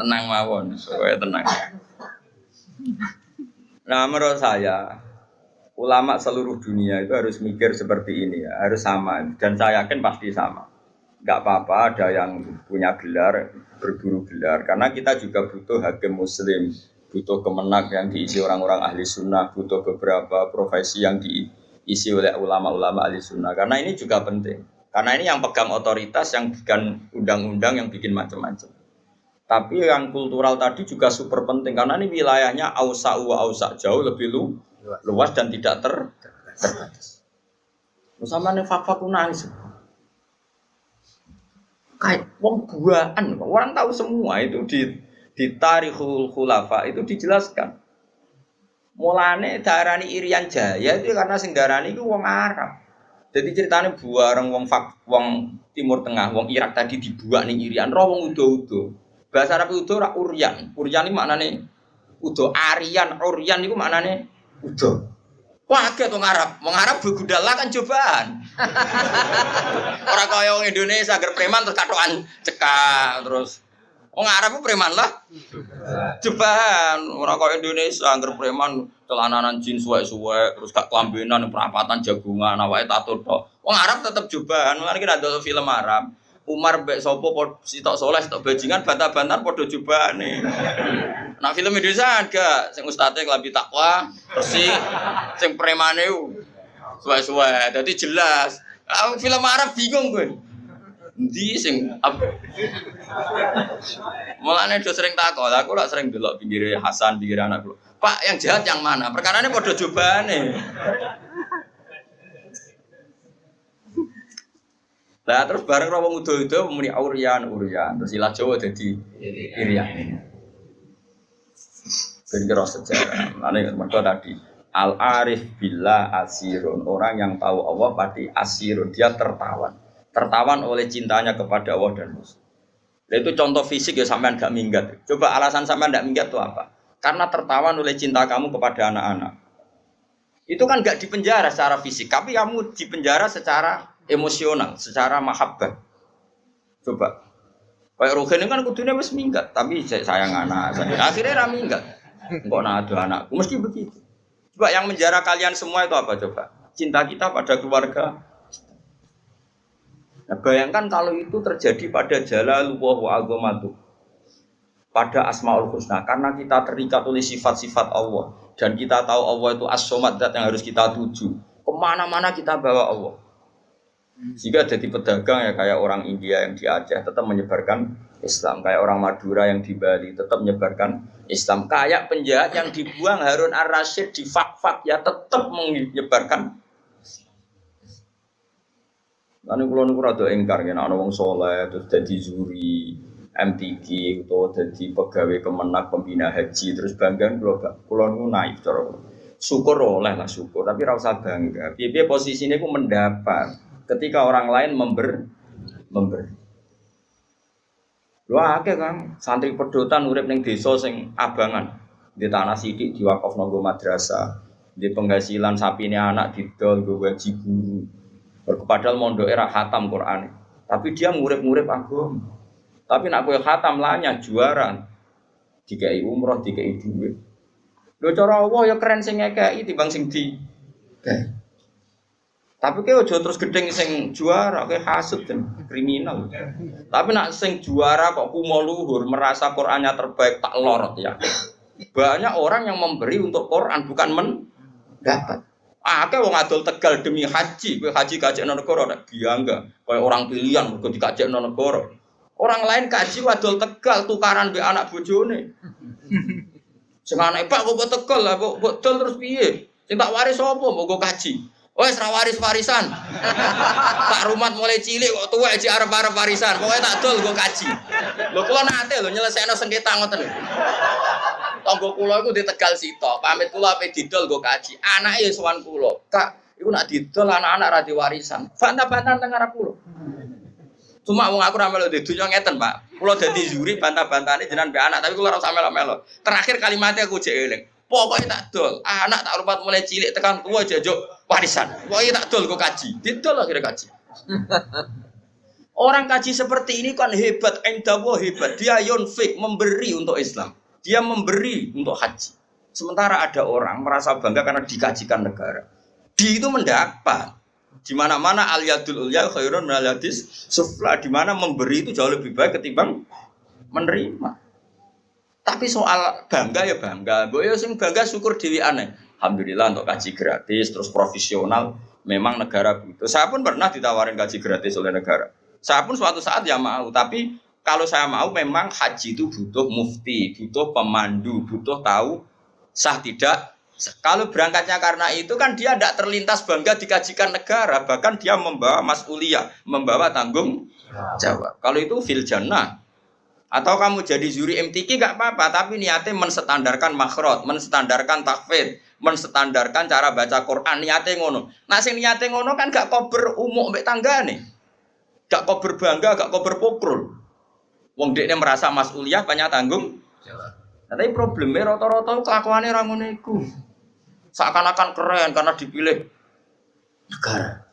Tenang mawon, supaya tenang. Nah, menurut saya ulama seluruh dunia itu harus mikir seperti ini ya, harus sama dan saya yakin pasti sama. Enggak apa-apa ada yang punya gelar, berburu gelar karena kita juga butuh hakim muslim, butuh kemenak yang diisi orang-orang ahli sunnah, butuh beberapa profesi yang diisi oleh ulama-ulama ahli sunnah karena ini juga penting. Karena ini yang pegang otoritas, yang bikin undang-undang, yang bikin macam-macam. Tapi yang kultural tadi juga super penting karena ini wilayahnya ausa jauh lebih luas dan tidak terbatas. Sama nih fakta nangis. Kayak wong buaan, orang tahu semua itu di Tarikhul Khulafa itu dijelaskan. Mulane darani Irian Jaya itu karena sing darani itu wong Arab. Jadi ceritanya buareng wong Timur Tengah, wong Irak tadi dibuak ning Irian, roh wong udo-udo. Bahasa Arab udo ora uryan. Uryan iki maknane udo, Aryan, uryan iku maknane udo. Wah, kaget wong Arab. Wong Arab begudala kan cobaan. Ora kaya wong Indonesia agar preman terus katokan cekak terus. Wong Arab ku preman lah. Cobaan. Ora kaya Indonesia agar preman celananan jin suwek-suwek terus gak kelambenan perapatan jagungan awake tato tok. Wong Arab tetep cobaan. Mulane kita ndelok film Arab. Umar mbek sapa sitok soleh sitok bajingan bantah-bantahan padha jobane. Nah film Indonesia gak sing ustate klambi takwa, bersih, sing premane suwe-suwe. Dadi jelas. Film Arab bingung kowe. Endi sing Mulane do sering takok, aku lak sering delok pinggire Hasan, pinggire anak kula. Pak, yang jahat yang mana? Perkarane padha jobane. Lah terus bareng wong udo-udo muni uryan. Terus ilah Jawa dadi Irian. Kira sejarah. Mane mergo tadi al-arif billah asirun. Orang yang tahu Allah pasti asirun, dia tertawan. Tertawan oleh cintanya kepada Allah dan Rasul. Nah, itu contoh fisik ya sampean gak minggat. Coba alasan sampean gak minggat itu apa? Karena tertawan oleh cinta kamu kepada anak-anak. Itu kan gak dipenjara secara fisik, tapi kamu dipenjara secara emosional, secara mahabbah. Coba. Kayak Ruhin kan kudune wis minggat, tapi sayang anak. Akhirnya ra minggat. Engko ada anakku, mesti begitu. Coba yang menjara kalian semua itu apa coba? Cinta kita pada keluarga. Nah, bayangkan kalau itu terjadi pada Jalalullah wa azamatu. Pada Asmaul Husna, karena kita terikat oleh sifat-sifat Allah dan kita tahu Allah itu as-somad, zat yang harus kita tuju. Kemana-mana kita bawa Allah. Jika jadi pedagang ya kayak orang India yang di Aceh tetap menyebarkan Islam, kayak orang Madura yang di Bali tetap menyebarkan Islam, kayak penjahat yang dibuang Harun Ar-Rasyid di Fak-Fak ya tetap menyebarkan. Lalu kalau niku rada engkar yen ana wong saleh terus dadi juri MTQ atau dadi pegawai kemenak pembina haji terus bangga kula niku naif cara. syukur oleh lah syukur, tapi ora usah bangga. Piye posisine ku mendapat ketika orang lain memberi. Lho akeh kan santri pedotan urip ning desa sing abangan. Di tanah sithik diwakafno nggo madrasah. Di penghasilan sapine anak didol nggo gaji guru. Padahal mondoke ra khatam Quran. Tapi dia ngurip-ngurip agama. Tapi nek kowe khatam lanya juara. Dikai umroh, dikai duit. Lho cara Allah ya keren sing ngekeki timbang sing di. Tapi kowe aja terus gedeng sing juara, kowe hasud kan kriminal. Tapi nak sing juara kok kumo luhur, merasa Qur'annya terbaik tak lorot ya. Banyak orang yang memberi untuk Quran bukan mendapat. Akeh wong adol Tegal demi haji, kowe haji kajekno negara nek biangga, kaya orang pilihan mergo dikajekno negara. Orang lain kaji wadol Tegal tukaran mbek anak bojone. Sing anake Pak kok Tegal lah kok dol terus piye? Sing tak waris sapa? Mbok kaji. Wes ra waris-warisan. Tak rumat mulai cilik kok tuwek iki arep-arep warisan. Pokoke tak dol nggo kaji. Lho kula nate lho nyelesekno sengketa ngoten. Tangga kula iku di Tegal sitok. Pamit kula ape didol nggo kaji. Anake ya sowan kula. Kak, iku nak didol anak-anak ra diwarisan. Bantah-bantahan teng arep kula. Cuma wong aku ra melu di dunya ngeten, Pak. Kula dadi juri bantah-bantahane jenengan mbek anak, tapi kula ora usah melo-melo. Terakhir kalimatnya aku jek eling. Pokoke tak dol, anak tak rupat mulai cilik tekan tua jajuk warisan. Pokoke tak dol kok kaji. Didol akhirnya kaji. Orang kaji seperti ini kan hebat, indawa hebat. Dia yunfik memberi untuk Islam. Dia memberi untuk haji. Sementara ada orang merasa bangga karena dikajikan negara. Di itu mendapat. Di mana-mana al-yadul ulya khairun minal yadis sufla, di mana memberi itu jauh lebih baik ketimbang menerima. Tapi soal bangga ya bangga. Mbok yo sing bangga syukur dhewe aneh. Alhamdulillah untuk kaji gratis terus profesional memang negara butuh. Saya pun pernah ditawarin kaji gratis oleh negara. Saya pun suatu saat ya mau, tapi kalau saya mau memang haji itu butuh mufti, butuh pemandu, butuh tahu sah tidak. Kalau berangkatnya karena itu kan dia tidak terlintas bangga dikajikan negara, bahkan dia membawa mas'uliyah, membawa tanggung jawab. Kalau itu fil jannah. Atau kamu jadi juri MTQ gak apa-apa, tapi niatnya menstandarkan makhraj, menstandarkan tahfidz, menstandarkan cara baca Quran, niatnya ngono. Nah sing niatnya ngono kan gak kober umuk mbek tanggane. Gak kober bangga, gak kober pokrol. Wong dekne merasa mas'uliyah banyak tanggung jawab. Nah, tapi problemnya rata-rata kelakuannya ra ngono iku. Seakan-akan keren karena dipilih negara.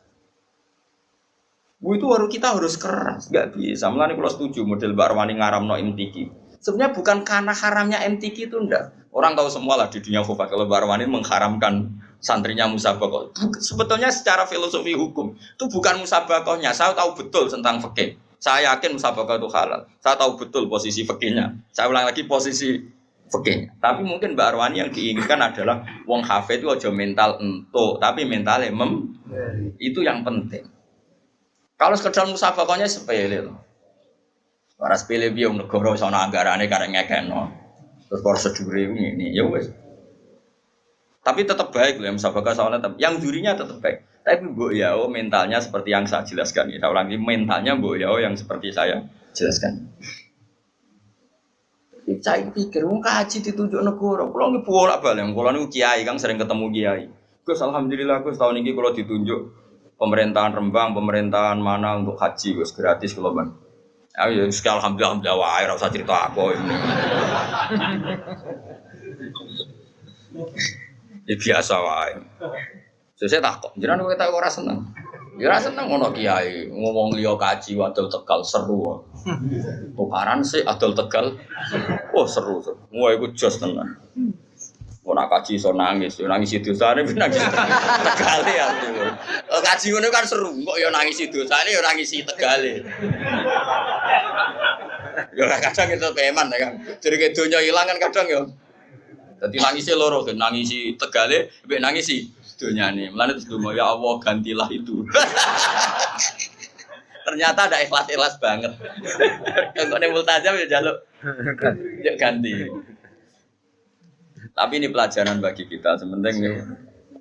Itu kita harus keras, nggak bisa. Mulane kalau setuju model Mbak Arwani ngaramno MTQ. Sebenarnya bukan karena haramnya MTQ itu enggak. Orang tahu semua lah di dunia khufat kalau Mbak Arwani mengharamkan santrinya musabakoh. Sebetulnya secara filosofi hukum itu bukan musabakohnya. Saya tahu betul tentang fikih. Saya yakin musabakoh itu halal. Saya tahu betul posisi fikihnya. Saya ulang lagi posisi fikihnya. Tapi mungkin Mbak Arwani yang diinginkan adalah wong hafid itu aja mental entuk, tapi mentalnya itu yang penting. Kalau sekedar musabakohnya sepele loh. Para sepele biar negara sana anggarannya karena ngekeno. Terus prosedur ini ya wes. Tapi tetap baik loh yang musabakoh soalnya tetap. Yang jurinya tetap baik. Tapi Mbok Yao mentalnya seperti yang saya jelaskan. Saya ulang lagi mentalnya Mbok Yao yang seperti saya jelaskan. Saya pikir wong kaji ditunjuk negara. Kalau nggih bolak-balik, kalau niku kiai Kang sering ketemu kiai. Gus alhamdulillah Gus tahun ini kalau ditunjuk pemerintahan Rembang, pemerintahan mana untuk haji Gus gratis kalau Bang. Ya alhamdulillah wae ora usah cerita aku ini. Ya biasa wae. Saya takut, jenengan kita ora seneng. Ya ora seneng ngono kiai ngomong liya kaji wadul Tegal seru. Tukaran sih adol Tegal. Oh seru. Wah iku jos tenan. Ora kaji iso nangis, yo nangis dosane nangis Tegale ya. Kaji ngono kan seru, kok yo nangis dosane yo nangis Tegale. Yo kadang itu peman ya kan. Jadi donya ilang kan kadang yo. Dadi nangise loro, nangisi Tegale, mbek nangisi donyane. Mulane terus donga ya Allah gantilah itu. Ternyata ada ikhlas-ikhlas banget. Kanggo multajam ya jaluk. Ya ganti. Tapi ini pelajaran bagi kita sementing nih.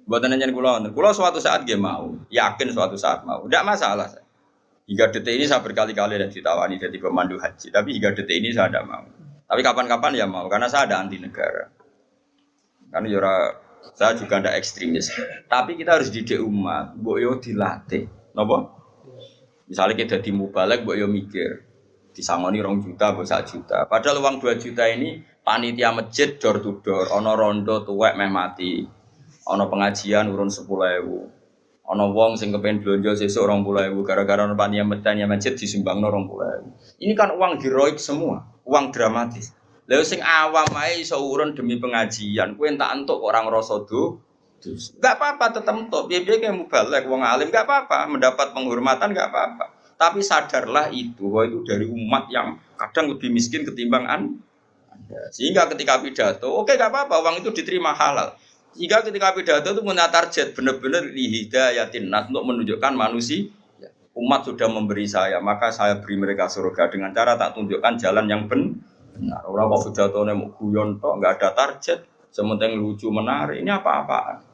Buatan nanya kulo suatu saat dia mau, yakin suatu saat mau. Tidak masalah. Hingga detik ini saya berkali-kali ada ditawani jadi pemandu haji. Tapi hingga detik ini saya tidak mau. Tapi kapan-kapan ya mau, karena saya ada anti negara. Kan yura Saya juga ndak ekstremis. Tapi kita harus didik umat, mbok yo dilatih. Napa? Misalnya kita di mubalek, mbok yo mikir. Disangoni 2 juta, mbok 1 juta. Padahal uang 2 juta ini panitia masjid door to door, ana rondo tuwek meh mati. Ana pengajian urun 10.000. Ana wong sing kepen blonjo sesuk 20.000 gara-gara ana panitia masjid disumbangno 20.000. Ini kan uang heroik semua, uang dramatis. Lha sing awam ae iso urun demi pengajian, kowe entak entuk orang rasa enggak apa-apa tetep entuk. Piye-piye kayak mubalek wong alim enggak apa-apa, mendapat penghormatan enggak apa-apa. Tapi sadarlah itu, bahwa itu dari umat yang kadang lebih miskin ketimbang Anda. Sehingga ketika pidato, oke enggak apa-apa, uang itu diterima halal. Sehingga ketika pidato itu punya target benar-benar lihidayatin nas untuk menunjukkan manusia umat sudah memberi saya, maka saya beri mereka surga dengan cara tak tunjukkan jalan yang benar. Orang kok pidatonya mau guyon tok, enggak ada target, sementing lucu menarik. Ini apa-apaan?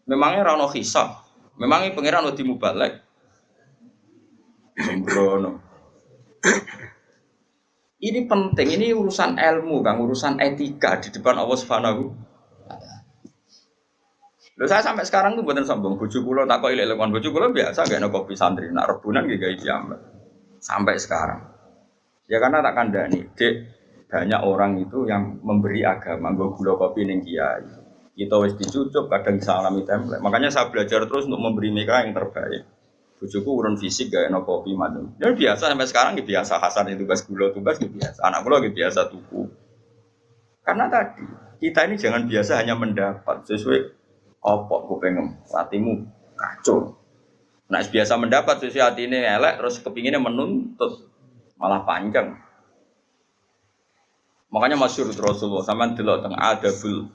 Memangnya rano hisab, memangnya pangeran udah mubalek. Sembrono. Ini penting, ini urusan ilmu, Kang, urusan etika di depan Allah Subhanahu. Loh, saya sampai sekarang tuh buatan sombong. Bojo kula tak kok ilek-elekan bojo kula biasa gak ono kopi santri, nak rebunan nggih gawe piyambak. Sampai sekarang. Ya karena tak kandhani, Dek, banyak orang itu yang memberi agama, nggo gula kopi ning kiai. Kita wis dicucuk, kadang disalami template. Makanya saya belajar terus untuk memberi mereka yang terbaik. Bojoku urun fisik gak ono kopi macam. Ya biasa sampai sekarang biasa Hasan itu tugas gula tugas biasa. Anak kula biasa tuku. Karena tadi kita ini jangan biasa hanya mendapat sesuai opok kupengem, hatimu kacau. Nah biasa mendapat sesuai hati ini elek, terus kepinginnya menuntut malah panjang. Makanya masyhur Rasulullah sama delok teng adabul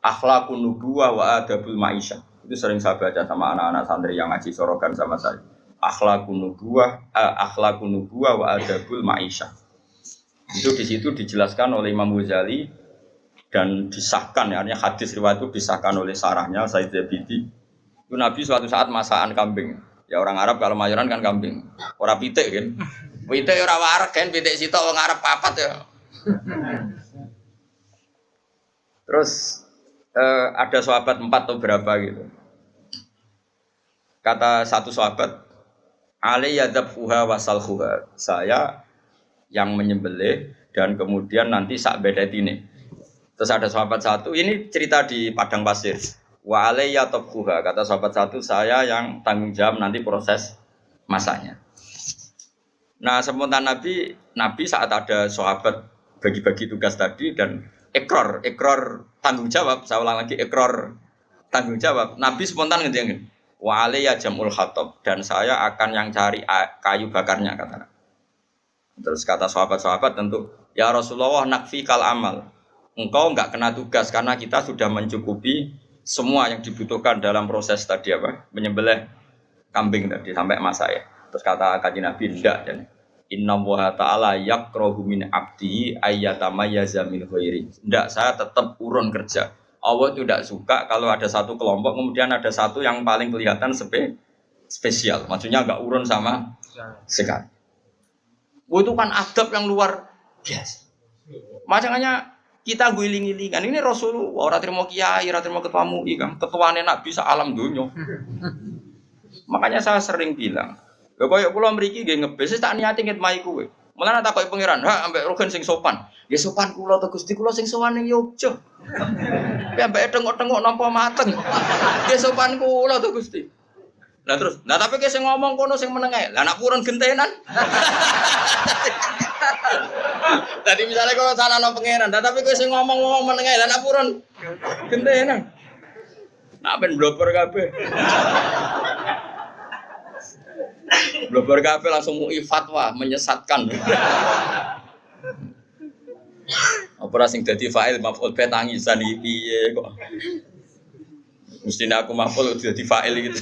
akhlaqun nubuwah wa adabul ma'isyah. Itu sering saya baca sama anak-anak santri yang ngaji sorogan sama saya. Akhlaqun nubuwah wa adabul ma'isyah. Itu di situ dijelaskan oleh Imam Ghazali dan disahkan, ya, artinya hadis riwayat itu disahkan oleh sarahnya Said Zabidi. Itu Nabi suatu saat masakan kambing. Ya orang Arab kalau mayoran kan kambing. Orang pitik kan. Pitik ora wareg kan, pitik sitok wong Arab papat ya. Terus ada sahabat 4 atau berapa gitu. Kata satu sahabat, Ali yadzabhuha wasalhuha. Saya yang menyembelih dan kemudian nanti sak bedet ini. Terus ada sahabat satu, ini cerita di padang pasir. Wa alayya tabkhuha, kata sahabat satu, saya yang tanggung jawab nanti proses masaknya. Nah, spontan Nabi saat ada sahabat bagi-bagi tugas tadi dan ikrar tanggung jawab, saya ulang lagi ikrar tanggung jawab. Nabi spontan ngejengin, wa alayya jam'ul hatab, dan saya akan yang cari kayu bakarnya kata. Terus kata sahabat-sahabat tentu, ya Rasulullah nakfi kal amal. Engkau enggak kena tugas karena kita sudah mencukupi semua yang dibutuhkan dalam proses tadi apa? Menyembelih kambing tadi sampai masak ya. Terus kata Kanjeng Nabi tidak dan innallaha ta'ala yakrahu min 'abdihi ayyatamayyaza min ghairi. Tidak, saya tetap urun kerja. Allah itu tidak suka kalau ada satu kelompok kemudian ada satu yang paling kelihatan spesial. Maksudnya enggak urun sama sekali. Itu kan adab yang luar biasa. Makanya kita guling-gilingan ini Rasulullah ora terima kiai, ora terima ketua MUI kan, ketuane nak bisa alam dunya. Makanya saya sering bilang, lho koyo kula mriki nggih ngebes tak niati ngitmai kowe. Mulane tak koyo pangeran, ha ambek rogen sing sopan. Nggih sopan kula to Gusti, kula sing sowan ning Yogya. Ya ambek tengok-tengok nampa mateng. Nggih sopan kula to Gusti. Lah terus, nah tapi ki sing ngomong kono sing meneng ae. Lah nak purun gentenan. Tadi misalnya kalau sana no pangeran, tapi kau sih ngomong menengah, lah nak purun, gentenan, nak ben blogger kape, blogger kape langsung mui fatwa menyesatkan. Operasi jadi file maful petangisan ini kok, mestinya aku maful jadi file gitu.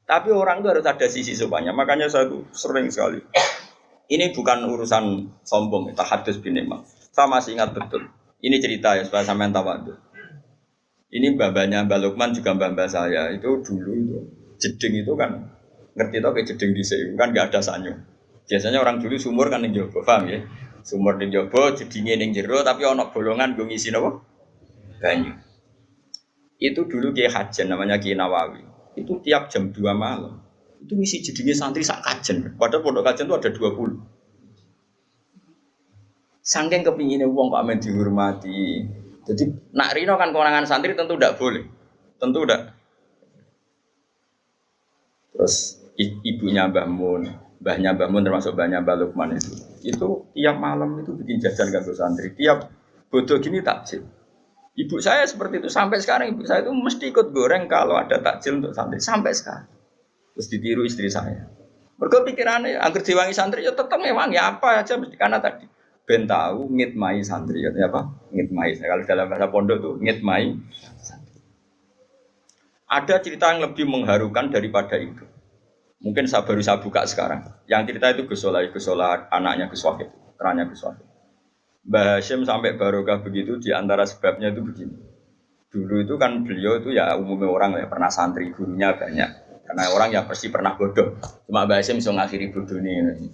Tapi orang itu harus ada sisi sopannya, makanya saya tuh sering sekali. Ini bukan urusan sombong, tahadus bin Imam. Saya masih ingat betul. Ini cerita ya supaya sampean tahu. Ini babanya Mbak Lukman juga mbak saya. Itu dulu itu jeding itu kan ngerti tau kayak jeding di sini kan nggak ada sanyo. Biasanya orang dulu sumur kan ning jaba, paham ya? Sumur ning jaba, jedinge ning jero tapi ana bolongan nggo ngisi napa? Banyu. Itu dulu Kiai Hajen namanya Kiai Nawawi. Itu tiap jam 2 malam. Itu ngisi jedinge santri sak kajen. Padahal pondok kajen itu ada 20. Saking kepinginnya wong kok amen dihormati. Jadi nak rino kan kewenangan santri tentu tidak boleh. Tentu tidak. Terus ibunya Mbah Mun, mbahnya Mbah Mun termasuk mbahnya Mbah Lukman itu tiap malam itu bikin jajan kanggo santri. Tiap bodoh gini takjil. Ibu saya seperti itu sampai sekarang ibu saya itu mesti ikut goreng kalau ada takjil untuk santri sampai sekarang. Terus ditiru istri saya. Mergo pikirannya angger diwangi santri ya tetep ngewangi apa aja mesti karena tadi ben tahu ngitmai santri katanya apa? Ngitmai. Kalau dalam bahasa pondok tuh ngitmai santri. Ada cerita yang lebih mengharukan daripada itu. Mungkin saya baru saya buka sekarang. Yang cerita itu Gus Solah anaknya Gus Wahid, putranya Gus Wahid. Mbah Hasyim sampai barokah begitu di antara sebabnya itu begini. Dulu itu kan beliau itu ya umumnya orang ya pernah santri, gurunya banyak. Karena orang ya pasti pernah bodoh. Cuma Mbah Hasyim bisa ngakhiri bodoh ini.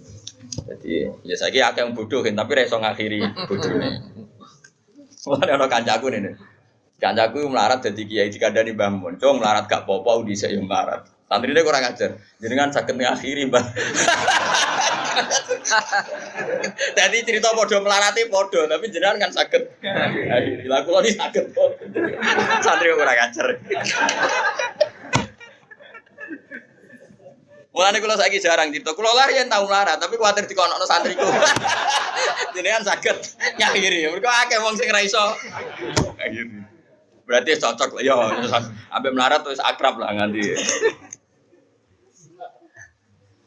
Jadi ya saya kira yang bodoh kan, tapi reso ngakhiri bodoh ini. Mulai ada kancaku nih. Kancaku melarat jadi kiai dikandani Mbah Mun. Cuma melarat gak apa-apa di saya melarat. Santrine kurang ajar. Jenengan saged ngakhiri, Mbah. Tadi cerita podo melarati podo, tapi jenengan kan saged ngakhiri. Lah kula iki saged kok. Santri kurang ajar. Mulane kula saiki jarang cerita. Kula lah yen tau melarat, tapi kuwatir dikonokno santriku. Jenengan saged ngakhiri. Mergo akeh wong sing ra iso ngakhiri. Berarti cocok lah ya. Sampai melarat terus akrab lah nganti.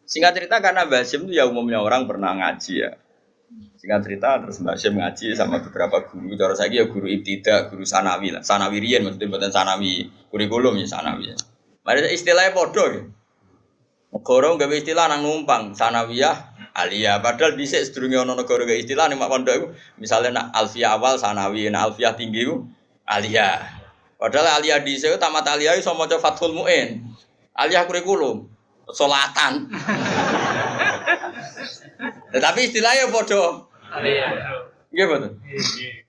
Singkat cerita karena Mbah Hasyim itu ya umumnya orang pernah ngaji ya. Singkat cerita terus Mbah Hasyim ngaji sama beberapa guru. Cara saya ya guru ibtidah, guru sanawi lah. Sanawi riyen maksudnya bukan sanawi kurikulum ya sanawi. Mari istilahnya podo ya. Negara gawe istilah nang numpang sanawiyah aliyah. Padahal dhisik sedurunge ana negara gawe istilah ning mak pondok iku misale nak alfiyah awal sanawi, nak alfiyah tinggi iku aliyah. Padahal aliyah dhisik tamat aliyah iso maca Fathul Muin. Aliyah kurikulum salatan. Tetapi istilahnya padha aliyah. Nggih betul.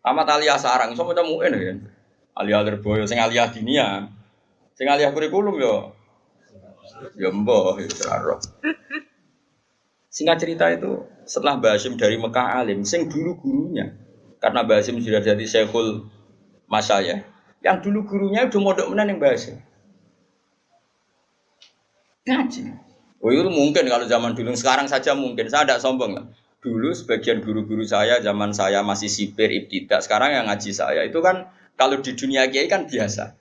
Tamat aliyah sarang iso maca Muin ya. Aliyah Lirboyo sing aliyah dinia. Sing aliyah kurikulum ya mbah ya. Singkat cerita itu setelah Mbah Hasyim dari Mekah alim sing dulu gurunya karena Mbah Hasyim sudah jadi Syekhul Masyayikh yang dulu gurunya udah mondok menan yang Mbah Hasyim ngaji. Oh itu mungkin kalau zaman dulu, sekarang saja mungkin saya tidak sombong lah. Dulu sebagian guru-guru saya zaman saya masih sipir ibtidah, sekarang yang ngaji saya itu kan kalau di dunia kiai kan biasa.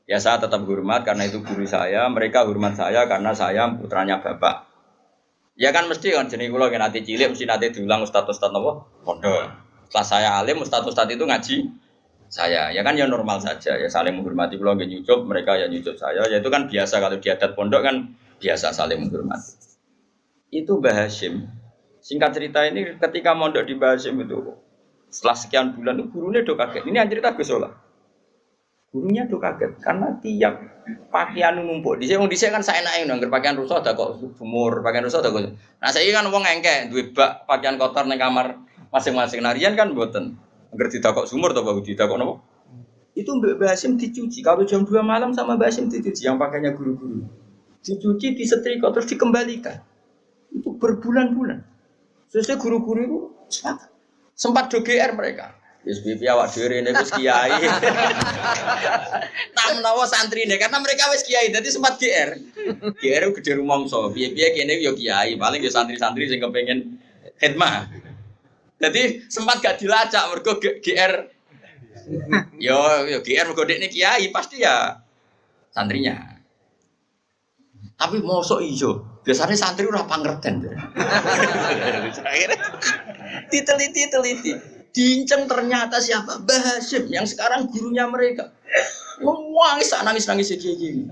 Ya saya tetap hormat karena itu guru saya, mereka hormat saya karena saya putranya bapak. Ya kan mesti kan jenis kula nek nate cilik mesti nate diulang ustaz-ustaz napa? Pondok. Setelah saya alim ustaz-ustaz itu ngaji saya. Ya kan ya normal saja ya saling menghormati kula nggih nyucup, mereka ya nyucup saya. Ya itu kan biasa kalau di adat pondok kan biasa saling menghormati. Itu Mbah Hasyim. Singkat cerita ini ketika mondok di Mbah Hasyim itu setelah sekian bulan itu gurunya do kaget. Ini yang cerita Gus Solah. Gurunya tuh kaget karena tiap pakaian numpuk. Di sini kan saya naik nangger pakaian rusak ada kok sumur, pakaian rusak ada kok. Nah saya kan wong engke duwe bak pakaian kotor nang kamar masing-masing. Narian kan mboten. Angger ditakok sumur to bagus ditakok napa? Itu Mbah Hasyim dicuci. Kalau jam 2 malam sama Mbah Hasyim dicuci yang pakainya guru-guru. Dicuci, disetrika terus dikembalikan. Itu berbulan-bulan. Sesuai guru-guru itu sempat do GR mereka. Wis piye awak dhewe rene wis kiai. Tak menawa santrine karena mereka wis kiai dadi sempat GR. GR gede rumangsa. Piye-piye kene yo kiai, paling yo santri-santri sing kepengin khidmah. Dadi sempat gak dilacak mergo GR. Yo GR mergo dekne kiai pasti ya santrinya. Tapi mosok iso. Biasanya santri ora pangerten. Diteliti. Diinceng ternyata siapa? Mbah Hasyim yang sekarang gurunya mereka. Nangis gini.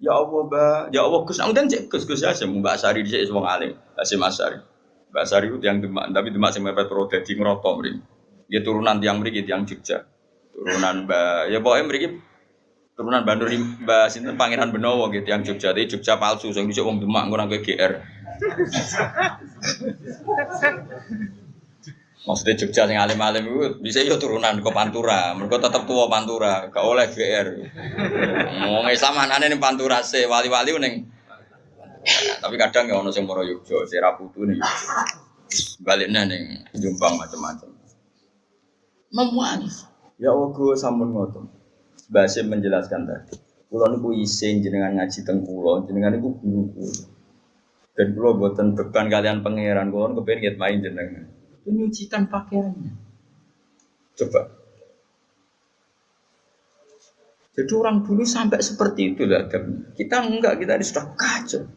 Ya Allah, Mbah. Ya Allah, Gus. Undang cek Gus Hasyim, Mbak Sari dhisik wong alim. Hasyim Asari. Mbak Sari itu yang Demak, tapi Demak sing mepet ro dadi ngroto mriki. Dia turunan tiang mriki tiang Jogja. Turunan Mbah. Ya pokoke mriki turunan Bandur Mbah sinten Pangeran Benowo gitu yang Jogja. Tapi Jogja palsu sing dhisik wong Demak ngono nang GR. Maksudnya Jogja sing alim-alim iku bisa yo turunan ke Pantura. Mergo tetep tuwa Pantura, gak oleh GR. Wong Islam anane ning Pantura se, wali-wali ning. Tapi kadang ya ono sing moro Yogya, sira putu nih. Baliknya ning Jombang macam-macam. Memuangis. Ya ogo sampun ngoten. Basim menjelaskan tadi. Kula niku isin jenengan ngaji teng kula, jenengan niku guru kula. Dan kula boten beban kalian pangeran, kula kepengin main jenengan. Menyucikan pakaiannya. Coba. Jadi orang dulu sampai seperti itu lah. Kita enggak, kita ini sudah kacau.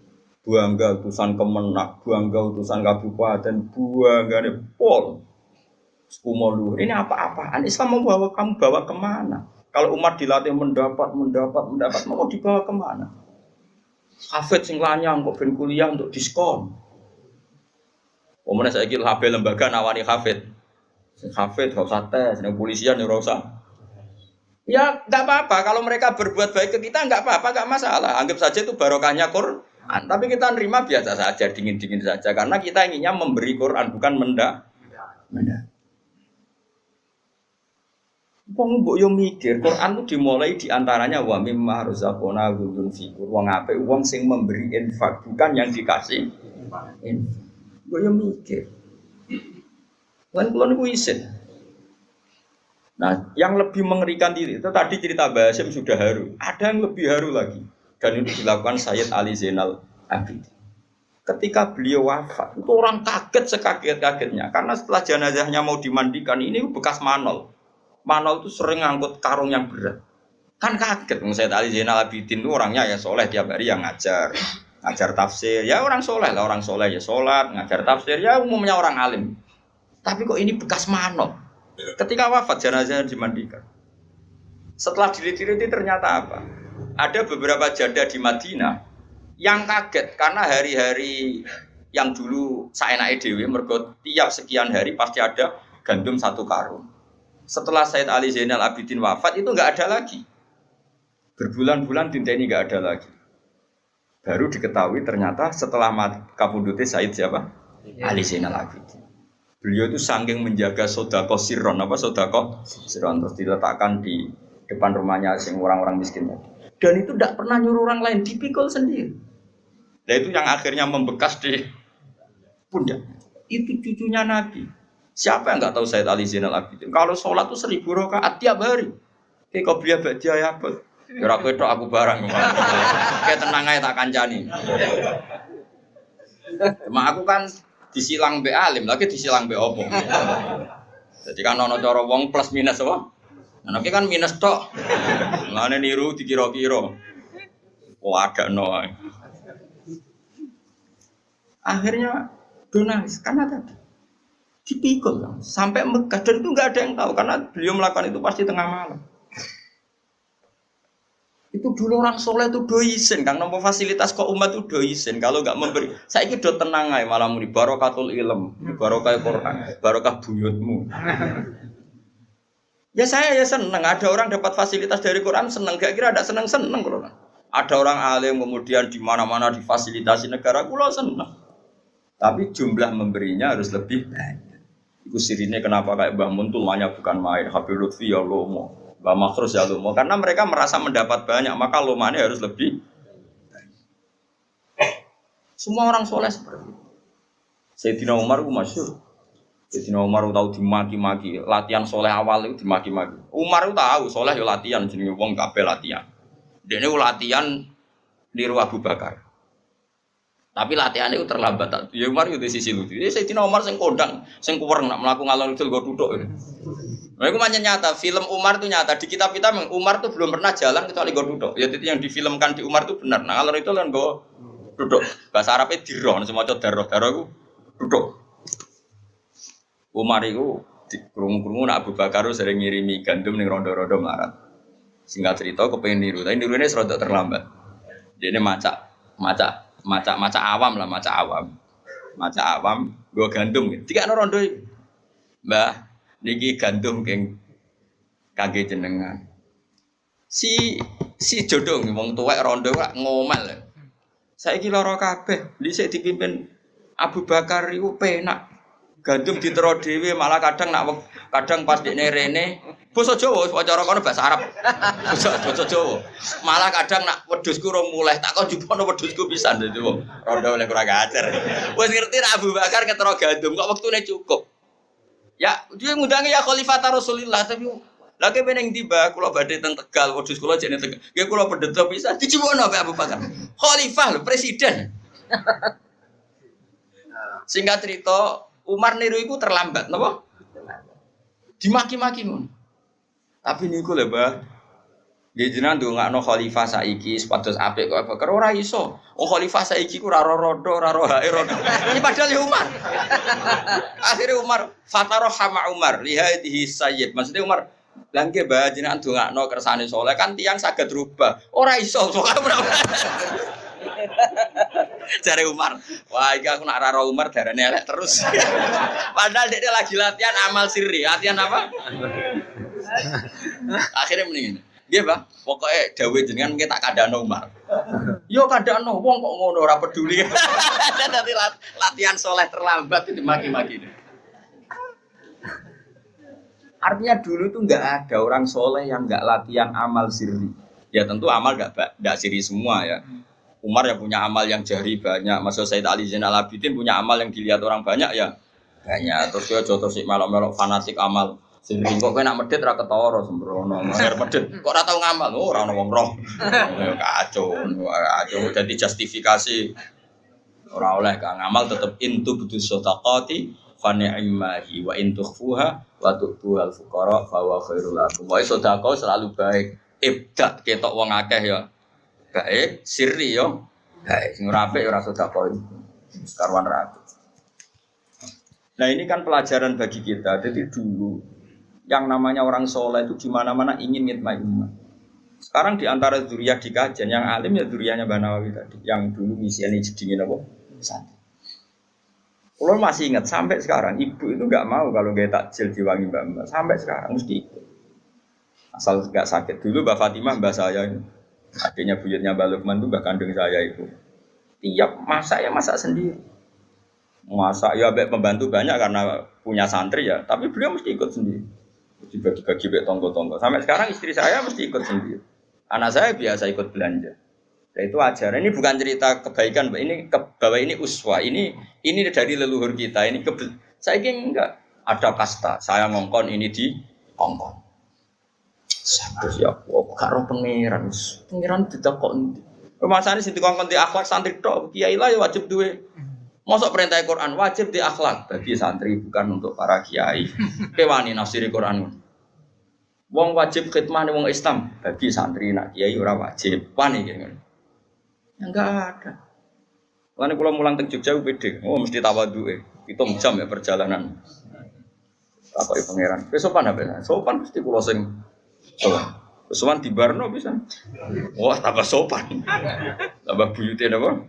Buangga utusan Kemenak, buangga utusan kabupaten, buangga ini pol. Skumolu. Ini apa-apaan? Islam mau bawa kamu bawa kemana? Kalau umat dilatih mendapat, mau dibawa kemana? Hafid sing lanyang kok ben kuliah untuk diskon. Omone saiki HP lembaga nawani hafid. Hafid gak usah tes, ning polisian ya ora usah. Ya enggak apa-apa kalau mereka berbuat baik ke kita enggak apa-apa, enggak masalah. Anggap saja itu barokahnya Quran. Tapi kita nerima biasa saja, dingin-dingin saja karena kita inginnya memberi Quran bukan menda. Wong mbok yo mikir, Quran itu dimulai di antaranya wa mimma razaqna ghudun fikur. Wong apik wong sing memberi infak, bukan yang dikasih. Mbok yo mikir. Lan kula niku isin. Nah, yang lebih mengerikan diri itu tadi cerita Basim sudah haru. Ada yang lebih haru lagi. Dan itu dilakukan Sayyid Ali Zainal Abidin. Ketika beliau wafat, itu orang kaget sekaget-kagetnya. Karena setelah jenazahnya mau dimandikan, ini bekas manol. Manol itu sering ngangkut karung yang berat. Kan kaget. Sayyid Ali Zainal Abidin itu orangnya ya soleh tiap hari yang ngajar tafsir. Ya orang soleh lah, orang soleh ya sholat, ngajar tafsir. Ya umumnya orang alim. Tapi kok ini bekas manol. Ketika wafat jenazahnya dimandikan. Setelah diteliti ternyata apa? Ada beberapa janda di Madinah yang kaget karena hari-hari yang dulu saenake dhewe mergo tiap sekian hari pasti ada gandum satu karung. Setelah Sayyid Ali Zainal Abidin wafat itu enggak ada lagi. Berbulan-bulan dinteni enggak ada lagi. Baru diketahui ternyata setelah kapundhute Sayyid siapa? Ali Zainal Abidin. Beliau itu saking menjaga sedekah sirron, sirron terus diletakkan di depan rumahnya sing orang-orang miskin tadi. Dan itu tidak pernah nyuruh orang lain, dipikul sendiri. Dan itu yang akhirnya membekas di pundak. Itu cucunya Nabi. Siapa yang nggak tahu Sayyid Ali Zainal Abidin? Kalau sholat itu 1000 rakaat tiap hari. Kayak kau beli badiah ya apa? Kira aku barang. Kayak tenang aja tak kancani. Cuma aku kan disilang be alim, lagi disilang be opo. Jadi kan ono cara wong plus minus apa? Anake kan minus tok. Ngene niru dikira-kira. Oh ada no. Akhirnya donalis karena tadi dipikul sampai Mekah dan itu enggak ada yang tahu karena beliau melakukan itu pasti tengah malam. Itu dulu orang soleh itu doisen, Kang nomor fasilitas kok umat itu doisen. Kalau enggak memberi, saya ini do tenang aja malah muni barokatul ilm, barokah Quran, barokah buyutmu. Ya saya ya seneng, ada orang dapat fasilitas dari Quran seneng, gak kira ada seneng kalau ada orang alim kemudian di mana-mana difasilitasi negara, kulo seneng. Tapi jumlah memberinya harus lebih banyak. Itu sirine kenapa kayak Mbah Mun tulanya bukan main, Habib Lutfi ya lomo. Mbak Makhrus ya lomo, karena mereka merasa mendapat banyak, maka lomanya harus lebih. Semua orang soleh seperti itu. Sayyidina Umar itu masyhur. Sayyidina Umar tahu dimaki-maki, latihan soleh awal itu dimaki-maki. Umar itu tahu soleh ya latihan, jenenge wong kabeh latihan. Dene latihan niru Abu Bakar. Tapi latihannya itu terlambat. Ya Umar itu di sisi lucu. Jadi Sayyidina Umar sing kondang, sing kuwereng nak mlaku ngalor ngidul go duduk. Nah, itu macam nyata, film Umar itu nyata. Di kitab kita Umar itu belum pernah jalan kecuali go duduk. Ya itu yang difilmkan di Umar itu benar. Nah, kalau itu kan go duduk. Bahasa Arabnya dirah, semua darah itu duduk. Umar itu krungu-krungu nak Abu Bakar sering ngirimi gandum ning rondo-rondo melarat. Singkat cerita kepengen niru, tapi nirunya serodok terlambat. Jadi maca awam lah, maca awam gue gandum tiga rondo mbah niki gandum keng kage jenengan si jodoh wong tuwek rondo kok ngomel saiki lara kabeh dhisik dipimpin Abu Bakar iku penak Gandum ditero dhewe malah kadang pas dekne rene basa Jawa cara kono bahasa Arab. Basa Jawa. Malah kadang nak wedhusku ora mulih tak kok jupono wedhusku pisan dadi wong rondo oleh kurang ajar. Wis ngerti nak Abu Bakar ketero gandum kok wektune cukup. Ya, dia ngudangi ya Khalifah Rasulillah tapi lagi peneng tiba kula badhe teng Tegal wedhus kula jene Tegal. Nggih kula pedhetho pisan dijuwono Pak Abu Bakar. Khalifah lho presiden. Singkat cerita Umar niru iku terlambat napa? Dimaki-maki ngono. Tapi niku lho, Mbah. Nggih jenengan ndongakno khalifah saiki sepados apik kok Bakar ora iso. Oh khalifah saiki ku ora rodo, ora rohae rodo. Ini padahal ya Umar. Akhirnya Umar fatarahama Umar lihadihi sayyid. Maksudnya Umar langge Mbah jenengan ndongakno kersane saleh kan tiyang saged rubah. Ora iso Jare Umar, wah iki aku nak raro Umar darane elek terus. Padahal dia lagi latihan amal sirri. Latihan apa? Akhirnya mendingin. Nggih, Pak. Pokoke dawuh jenengan mungkin tak kandhano Umar. Yo kandhano wong kok ngono ora peduli. Dadi latihan soleh terlambat itu maki-maki. Artinya dulu itu enggak ada orang soleh yang enggak latihan amal sirri. Ya tentu amal enggak sirri semua ya. Umar ya punya amal yang jahri banyak. Maksud Sayyid Ali Zainal Abidin punya amal yang dilihat orang banyak ya banyak. Terus dia contoh si melok-melok fanatik amal. Sering kok nak medit ra ketara sembrono. Mer medit kok ora tau ngamal. Oh ora ono wong roh. Kacau. Jadi justifikasi ora oleh ka ngamal tetep intu butuh sedaqati fa ni'mahi wa in tukhfuha wa tu'tuhal fuqara fa huwa khairul lakum. Wa sedekah selalu baik. Ibda ketok wong akeh ya. Baik, sirri yo. Baik, sing ora apik ora sedekah. Karuan rapi. Nah, ini kan pelajaran bagi kita. Jadi dulu yang namanya orang soleh itu di mana-mana ingin ngitmai umat. Sekarang di antara dzurriyyah di kajian yang alim ya dzurriyyahnya Mbah Nawawi tadi, yang dulu misinya jedingin apa? Santri. Kalau masih ingat sampai sekarang ibu itu enggak mau kalau nggak takjil diwangi Mbak. Sampai sekarang mesti ikut. Asal enggak sakit. Dulu Mbak Fatimah mbak saya ini. Adanya buyutnya Mbak Lukman itu mbak kandung saya itu. Tiap masak ya masak sendiri. Masak ya pembantu banyak karena punya santri ya. Tapi beliau mesti ikut sendiri. Dibagi-bagi bek tonggo-tonggo. Sampai sekarang istri saya mesti ikut sendiri. Anak saya biasa ikut belanja. Nah, itu ajaran. Ini bukan cerita kebaikan. Ini bahwa ini uswah. Ini dari leluhur kita. Ini saya ingin enggak ada kasta. Saya ngongkon ini di ngongkon. Terus ya, karo pangeran tidak kok. Masane sing dikongkon di akhlak santri tok, kiai lah ya wajib duwe. Mosok perintah Quran wajib di akhlak bagi santri bukan untuk para kiai. Kewani nafsiri Quran. Wong wajib khidmah wong Islam bagi santri nak kiai ora wajib. Wani ngene. Ya enggak ada. Lan kula mulang teng Jogja pede. Oh mesti tawadhuke. 7 jam ya perjalanan. Takoki pangeran. Wis sopan apa? Sopan mesti kula sing sopan di Barno bisa. Wah, tambah sopan. Tambah buyutnya apa?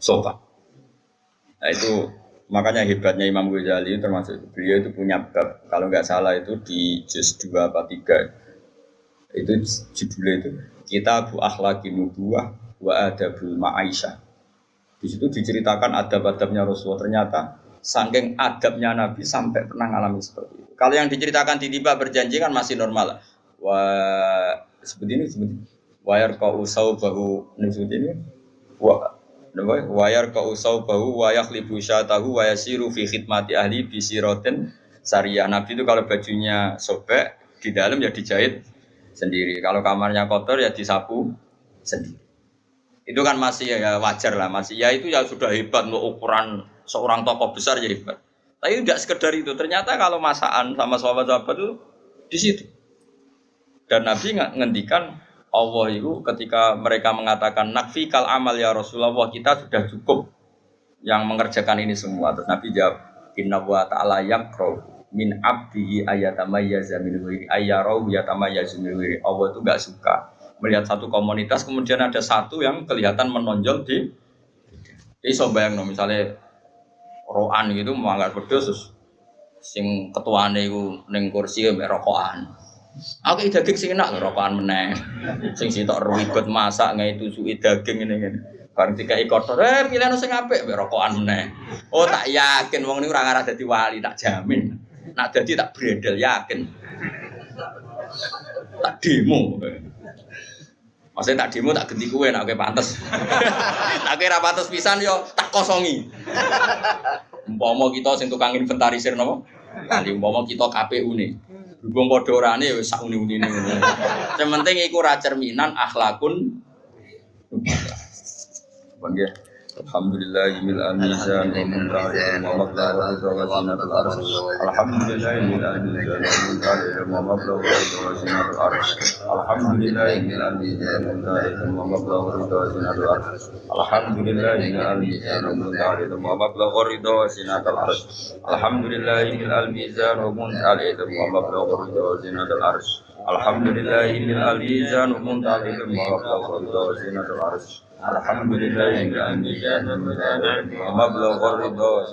Sopan. Nah itu makanya hebatnya Imam Ghazali termasuk beliau itu punya bab. Kalau nggak salah itu di juz 2 atau 3. Itu judulnya itu Kitab Akhlaqin Nubuwah wa Adabul Ma'aisyah. Di situ diceritakan adab-adabnya Rasulullah. Ternyata saking adabnya Nabi sampai pernah ngalami seperti itu. Kalau yang diceritakan tiba-tiba berjanji kan masih normal. Wah, seperti ini. Wayar kau usau bahu seperti ini. Wayar kau usau bahu wayak libu syatahu wayasiru fi khidmati ahli bisiroten syariah. Nabi itu kalau bajunya sobek di dalam ya dijahit sendiri. Kalau kamarnya kotor ya disapu sendiri. Itu kan masih ya wajar lah, masih ya itu ya sudah hebat untuk ukuran seorang tokoh besar ya hebat. Tapi tidak sekedar itu. Ternyata kalau masakan sama sahabat-sahabat itu di situ. Dan Nabi ngendikan Allah itu ketika mereka mengatakan nakfi kal amal ya Rasulullah, kita sudah cukup yang mengerjakan ini semua. Terus Nabi jawab inna wa ta'ala yakro min abdihi ayatamayyaza min wiri ayyarahu yatamayyaza min wiri. Allah itu enggak suka melihat satu komunitas kemudian ada satu yang kelihatan menonjol di iso bayangno misalnya roan gitu mangkat wedhus sing ketuane iku ning kursi mek rokokan. Aku daging sing enak rokokan meneh. Sing sitok ribet masak ngai tusuki daging ngene-ngene. Bareng dikai kotor, pilihan sing apik mek rokokan meneh. Oh tak yakin wong niku ora ngarah dadi wali, tak jamin. Nak dadi tak brendel yakin. Tak demo. Maksudnya tak demo tak ganti kowe nek kowe pantes. Nek kowe ora pantes pisan yo tak kosongi. Umpama kita sing tukang inventarisir napa? Nanti umpama kita KPU-ne. Hubung padha orane wis sak uni-unine ngono. Sing penting iku ra cerminan akhlakun. Bangga. Alhamdulillahil mizan wa muntaha wa maqdara wa zinatul arsh. Alhamdulillahil mizan wa muntaha wa zinatul arsh. Alhamdulillahil mizan wa muntaha wa zinatul arsh. Alhamdulillahil mizan wa muntaha wa zinatul arsh. Alhamdulillahil mizan wa muntaha wa zinatul arsh. Alhamdulillahil mizan wa muntaha wa zinatul arsh. Alhamdulillah, wa mablagh ridha wa